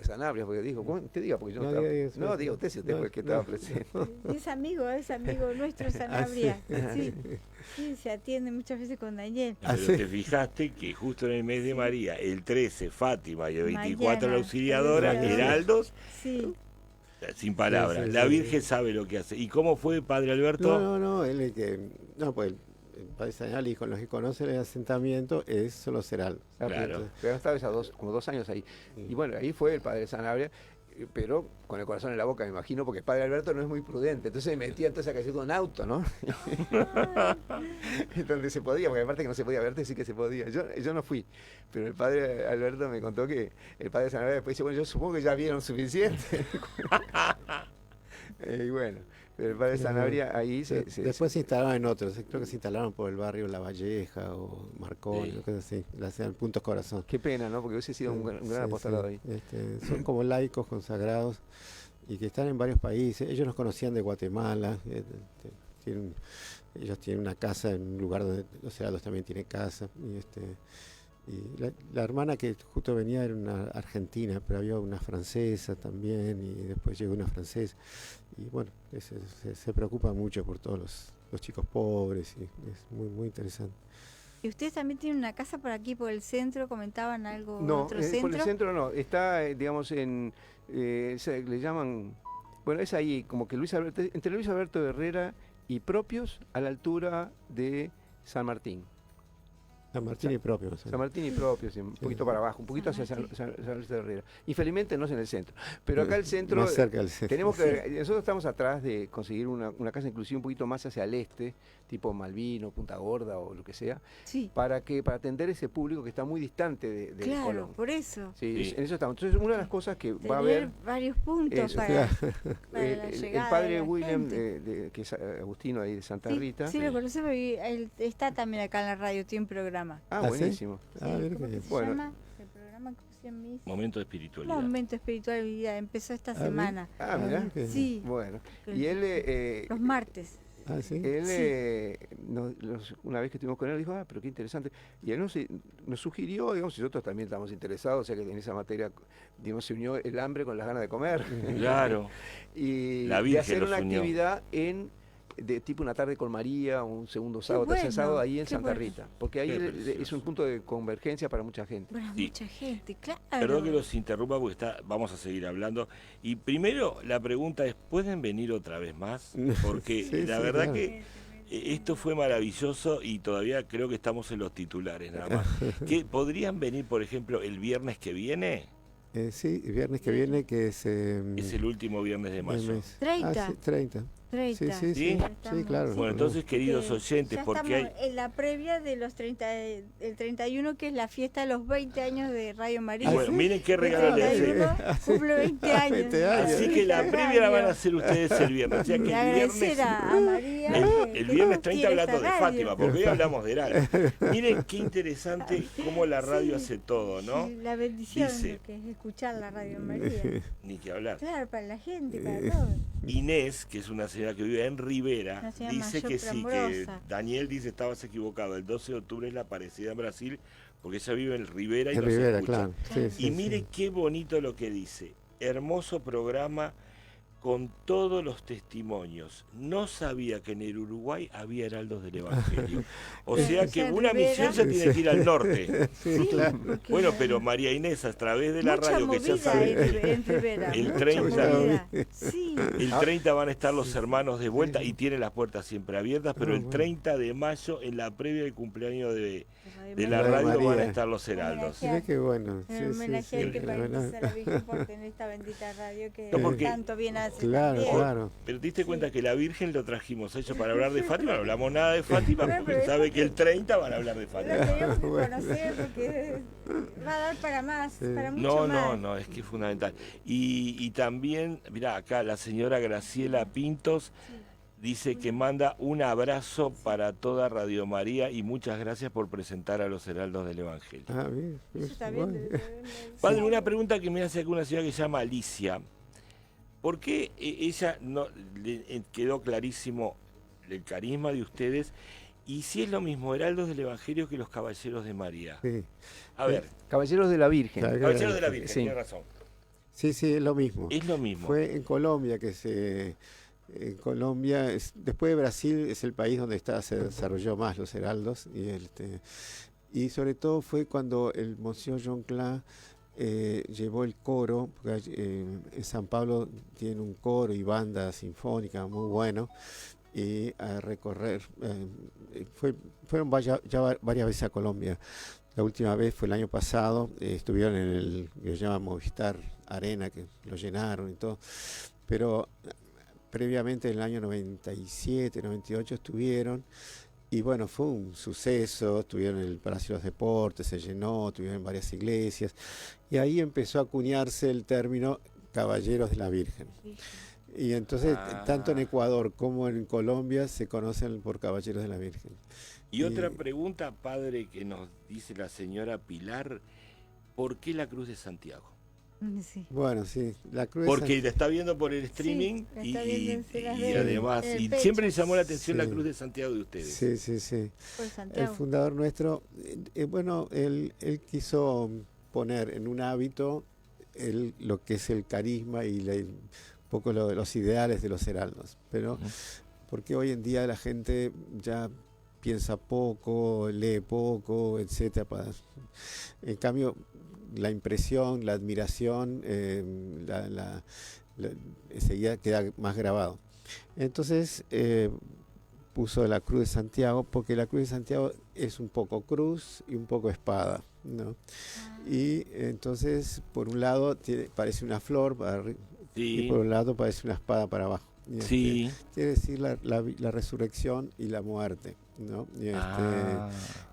Sanabria, porque dijo, ¿cómo te diga? Porque yo no estaba. Diga usted si usted fue el que estaba presente. Es amigo nuestro Sanabria. Sí, sí, se atiende muchas veces con Daniel. Pero te fijaste que justo en el mes de María, el 13 Fátima y el 24 Mañana, la Auxiliadora, Auxiliadora. heraldos, Sí, sin palabras. Sí, sí, La sí. Virgen sabe lo que hace. ¿Y cómo fue, Padre Alberto? No, él es que. No, pues el padre Sanabria, con los que conocen el asentamiento, son los heraldos. Claro. Pero estaba como 2 años ahí. Y bueno, ahí fue el padre Sanabria, pero con el corazón en la boca, me imagino, porque el padre Alberto no es muy prudente. Entonces me metía entonces a calle con un auto, ¿no? Donde se podía, porque aparte que no se podía verte, sí que se podía. Yo no fui, pero el padre Alberto me contó que el padre Sanabria después dice, bueno, yo supongo que ya vieron suficiente. Y bueno, pero el padre Sanabria ahí Después se instalaron en otros, creo que se instalaron por el barrio La Valleja o Marconi, Sí. cosas así, la hacían Puntos Corazón. Qué pena, ¿no? Porque hubiese sido un gran Sí, apostolado sí. ahí. Son como laicos consagrados y que están en varios países. Ellos nos conocían de Guatemala. Ellos tienen una casa en un lugar donde los heraldos también tienen casa. Y la hermana que justo venía era una argentina, pero había una francesa también, y después llegó una francesa. Y bueno, se preocupa mucho por todos los chicos pobres, y es muy, muy interesante. ¿Y ustedes también tienen una casa por aquí, por el centro? ¿Comentaban algo? No, ¿Otro por centro? el centro no, está, digamos, le llaman, bueno, es ahí, como que entre Luis Alberto Herrera y Propios, a la altura de San Martín. San Martín y propio. San Martín y Propios, un poquito para abajo, un poquito hacia San Luis de Herrera. Infelizmente no es en el centro, pero acá el centro, Más cerca del centro. tenemos que, nosotros estamos atrás de conseguir una casa inclusive un poquito más hacia el este, tipo Malvino, Punta Gorda o lo que sea, Sí, para atender ese público que está muy distante de claro, Colón. por eso. Sí, Sí. en eso estamos. Entonces, una de las cosas que va a haber, Tener varios puntos Eso, para, claro. para la el llegada de padre la William, gente. que es Agustino ahí de Santa Sí, Rita. sí, lo conocemos y él está también acá en la radio, tiene un programa. Ah, ¿Ah, sí? buenísimo. Sí, Ah, mira ¿cómo qué que bien. se Bueno. llama? El programa que pusieron mis... Momento de espiritualidad. Momento Espiritualidad, empezó esta bien. semana. Ah, mira. qué bien. Sí, Bueno. Y él, los martes. Ah, sí. una vez que estuvimos con él, dijo, pero qué interesante. Y él nos sugirió, digamos, y nosotros también estamos interesados, o sea que en esa materia, digamos, se unió el hambre con las ganas de comer. Claro. Y La de Virgen hacer los una unió. actividad de tipo una tarde con María, un segundo sábado, tercer bueno, sábado ahí en qué Santa bueno. Rita, porque ahí Qué es precioso. un punto de convergencia para mucha gente. Bueno, Sí. mucha gente, claro. Perdón que los interrumpa porque vamos a seguir hablando. Y primero la pregunta es, ¿pueden venir otra vez más? Porque Sí, la sí, verdad claro. que esto fue maravilloso y todavía creo que estamos en los titulares nada más. ¿Que podrían venir, por ejemplo, el viernes que viene? Sí, el viernes que viene, que es... Es el último viernes de mayo. mes. 30. Ah, sí, 30. 30. Sí, sí, ¿Sí? sí, Estamos- sí, claro. Bueno, entonces, queridos Porque oyentes, ya porque hay... estamos en la previa de los 30, el 31, que es la fiesta de los 20 años de Radio María. Y bueno, miren qué regalo le El hacemos. 31 cumple 20 años. 20 años. Así que la previa la van a hacer ustedes el viernes. O sea que Y el agradecer viernes... a María. El que viernes nos 30 quiere hablando esta de radio. Fátima, porque hoy hablamos de Heraldo. Miren qué interesante cómo la radio Sí. hace todo, ¿no? Sí, la bendición Dice- lo que es escuchar la Radio María. Ni que hablar. Claro, para la gente, para todos. Inés, que es una señora que vive en Rivera, Una señora dice mayor, que sí, pero que amorosa. Daniel dice estabas equivocado, el 12 de octubre es la Aparecida en Brasil, porque ella vive en Rivera y En nos Rivera, escucha. claro. Sí, Claro. sí, Y mire sí. qué bonito lo que dice, hermoso programa con todos los testimonios. No sabía que en el Uruguay había heraldos del Evangelio. O sea que En una Rivera. misión se tiene que ir al norte. Sí, claro. porque Bueno, la- pero María Inés, a través de la mucha radio que ya movida sabe, en Rivera. el mucha 30. movida. Sí. el 30 van a estar los hermanos de vuelta y tienen las puertas siempre abiertas, pero Ah, el bueno. 30 de mayo, en la previa del cumpleaños de la Radio radio, van a María. estar los heraldos. Mira qué bueno. Sí, En sí, homenaje sí, al que bueno. paraliza la Virgen por tener esta bendita radio que No, porque- tanto bien hace. Claro, también. claro. Pero te diste cuenta que la Virgen lo trajimos a ellos para hablar de Fátima, no hablamos nada de Fátima, Bueno, porque pero sabe eso que el 30 van a hablar de Lo Fátima. teníamos que Bueno. conocer porque va a dar para más, Sí. para mucho No, más. no, no, es que es fundamental. Y también, mirá, acá la señora Graciela Pintos dice que manda un abrazo para toda Radio María y muchas gracias por presentar a los heraldos del Evangelio. Ah, bien. Eso está bien. Bueno. Padre, una pregunta que me hace una señora que se llama Alicia. ¿Por qué ella no le quedó clarísimo el carisma de ustedes? Y si es lo mismo heraldos del Evangelio que los caballeros de María. Sí. A ver, Caballeros de la Virgen. Claro. caballeros de la Virgen, Sí. tiene razón. Sí, sí, es lo mismo. Es lo mismo. Fue en Colombia que en Colombia, después de Brasil, es el país donde se desarrolló más los heraldos. Y sobre todo fue cuando el Monsieur John Clas llevó el coro, porque en San Pablo tiene un coro y banda sinfónica muy bueno, y a recorrer, fueron ya varias veces a Colombia. La última vez fue el año pasado, estuvieron en el que se llama Movistar Arena, que lo llenaron y todo, pero previamente en el año 97, 98 estuvieron, y bueno, fue un suceso, estuvieron en el Palacio de los Deportes, se llenó, estuvieron en varias iglesias, y ahí empezó a acuñarse el término Caballeros de la Virgen. Y entonces, tanto en Ecuador como en Colombia se conocen por Caballeros de la Virgen. Y otra pregunta, padre, que nos dice la señora Pilar, ¿por qué la Cruz de Santiago? Sí. Bueno, sí, la cruz de Porque la está viendo por el streaming la y, está viendo, se las y ve además, en el y pecho. siempre le llamó la atención la Sí. Cruz de Santiago de ustedes. Sí, sí, sí. Por El Santiago. fundador nuestro, bueno, él quiso poner en un hábito lo que es el carisma y un poco los ideales de los heraldos, pero porque hoy en día la gente ya piensa poco, lee poco, etcétera. En cambio, la impresión, la admiración, enseguida queda más grabado. Entonces puso la Cruz de Santiago, porque la Cruz de Santiago es un poco cruz y un poco espada, ¿no? Y entonces, por un lado parece una flor y por un lado parece una espada para abajo. Sí. Quiere decir la resurrección y la muerte, ¿no?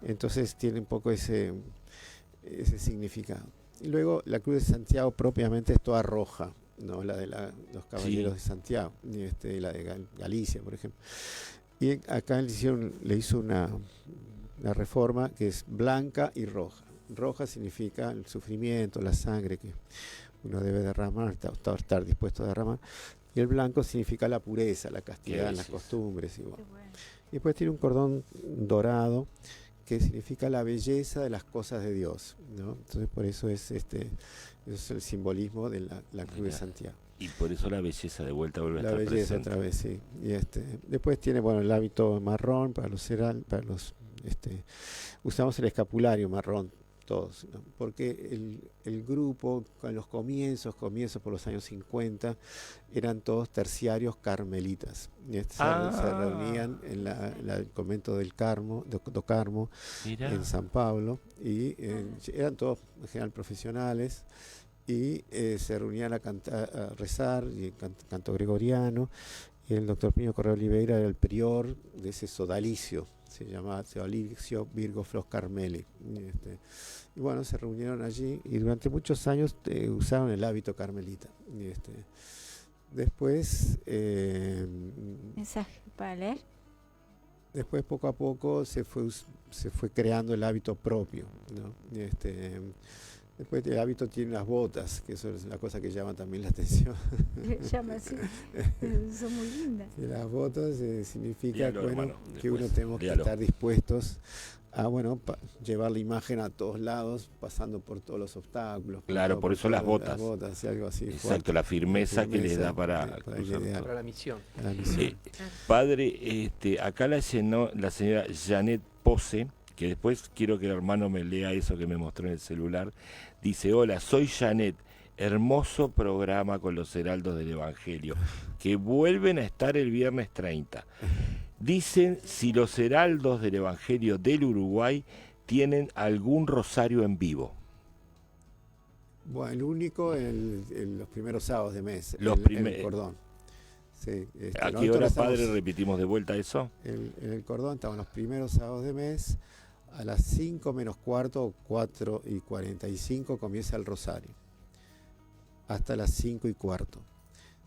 Entonces tiene un poco ese significado. Y luego la Cruz de Santiago propiamente es toda roja, ¿no? La de los Caballeros de Santiago, y la de Galicia, por ejemplo. Y acá le hizo una reforma que es blanca y roja. Roja significa el sufrimiento, la sangre que uno debe derramar, estar dispuesto a derramar. Y el blanco significa la pureza, la castidad en las costumbres. Y después tiene un cordón dorado que significa la belleza de las cosas de Dios, ¿no? Entonces por eso eso es el simbolismo de la Cruz de Santiago. Y por eso la belleza de vuelta vuelve a estar presente. La belleza otra vez, sí. Y después tiene el hábito marrón para usamos el escapulario marrón todos, ¿no? Porque el grupo, con los comienzos por los años 50, eran todos terciarios carmelitas. Se reunían en el convento del Carmo, do Carmo, en San Pablo, y eran todos en general profesionales, y se reunían a rezar, y canto gregoriano, y el doctor Pino Correa Oliveira era el prior de ese sodalicio, se llamaba Sodalicio Virgo Flos Carmeli. Y bueno, se reunieron allí y durante muchos años usaron el hábito carmelita. Después... ¿Mensaje para leer? Después, poco a poco, se fue creando el hábito propio, ¿no? Después el hábito tiene unas botas, que eso es la cosa que llama también la atención. Llama así, son muy lindas. Y las botas significa que uno tenemos que léalo. estar dispuestos a llevar la imagen a todos lados, pasando por todos los obstáculos. Claro, por eso las botas. Las botas, algo así. Exacto, fuerte. la firmeza que les da para la misión. Padre, acá la llenó la señora Janet Pose, que después quiero que el hermano me lea eso que me mostró en el celular. Dice: hola, soy Janet, hermoso programa con los heraldos del Evangelio, que vuelven a estar el viernes 30. Dicen si los heraldos del Evangelio del Uruguay tienen algún rosario en vivo. Bueno, el único en los primeros sábados de mes, el cordón. Sí, ¿A qué hora, padre, repetimos de vuelta eso? En el cordón estaban los primeros sábados de mes. A las 5 menos cuarto o 4 y 45 comienza el rosario. Hasta las 5 y cuarto.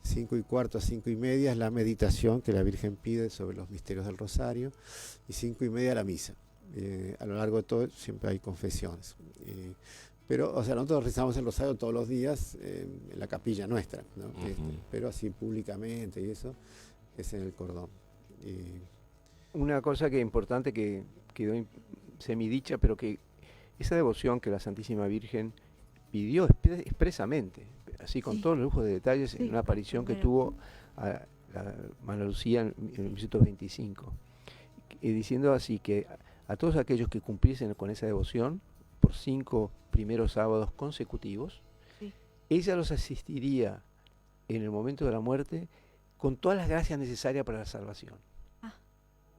5 y cuarto a 5 y media es la meditación que la Virgen pide sobre los misterios del rosario. Y 5 y media la misa. A lo largo de todo siempre hay confesiones. Pero, nosotros rezamos el rosario todos los días en la capilla nuestra, ¿no? Pero así públicamente y eso es en el cordón. Una cosa que es importante que quedó semidicha, pero que esa devoción que la Santísima Virgen pidió expresamente, así con todos los lujos de detalles, en una aparición que tuvo a la María Lucía en 1925, diciendo así que a todos aquellos que cumpliesen con esa devoción por 5 primeros sábados consecutivos, ella los asistiría en el momento de la muerte con todas las gracias necesarias para la salvación.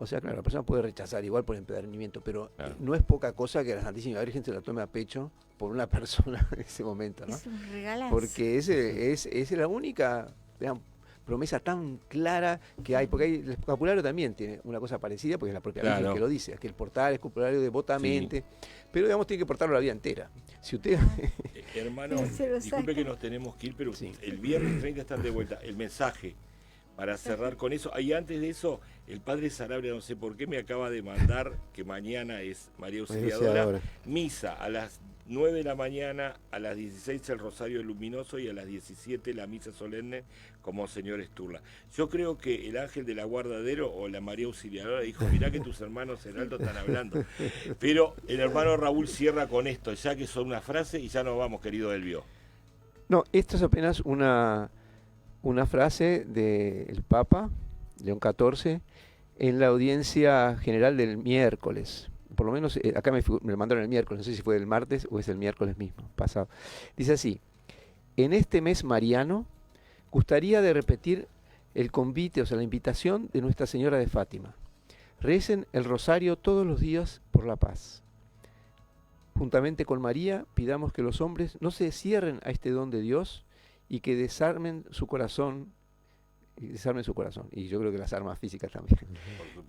O sea, claro, la persona puede rechazar igual por empedernimiento, pero no es poca cosa que la Santísima Virgen se la tome a pecho por una persona en ese momento, ¿no? Es un regalazo. Porque es la única promesa tan clara que hay, porque el escapulario también tiene una cosa parecida, porque es la propia Virgen que lo dice, es que el portar el escapulario devotamente, pero digamos tiene que portarlo la vida entera. Si usted... Hermano, disculpe que nos tenemos que ir, pero el viernes 30 están de vuelta. El mensaje para cerrar con eso. Y antes de eso, el padre Sanabria, no sé por qué, me acaba de mandar que mañana es María Auxiliadora, misa a las 9 de la mañana, a las 16 el Rosario Luminoso y a las 17 la misa solemne como Señor Esturla. Yo creo que el ángel de la Guardadero o la María Auxiliadora dijo: mirá que tus hermanos heraldos están hablando. Pero el hermano Raúl cierra con esto, ya que son una frase y ya nos vamos, querido Elvio. No, esto es apenas una frase del Papa León XIV, en la audiencia general del miércoles. Por lo menos acá me lo mandaron el miércoles, no sé si fue el martes o es el miércoles mismo, pasado. Dice así: en este mes mariano, gustaría de repetir el convite, o sea, la invitación de Nuestra Señora de Fátima. Recen el rosario todos los días por la paz. Juntamente con María, pidamos que los hombres no se cierren a este don de Dios y que desarmen su corazón. Y yo creo que las armas físicas también.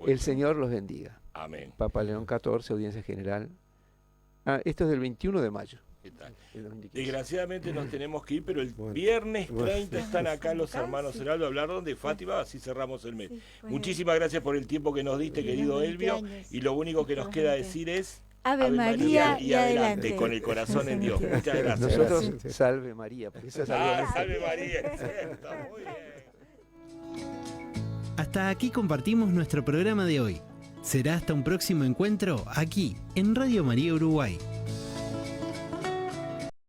El Señor los bendiga. Amén. Papa León XIV, audiencia general. Esto es del 21 de mayo. ¿Qué tal? Desgraciadamente nos tenemos que ir, pero el viernes 30 están acá los hermanos Heraldo hablando de Fátima, así cerramos el mes. Sí, muchísimas gracias por el tiempo que nos diste, querido Elvio, y lo único que nos queda decir es Ave María y adelante. con el corazón en Dios. Muchas gracias. Nosotros, salve María. Porque eso es algo salve María, exacto, muy bien. Hasta aquí compartimos nuestro programa de hoy. Será hasta un próximo encuentro aquí en Radio María Uruguay.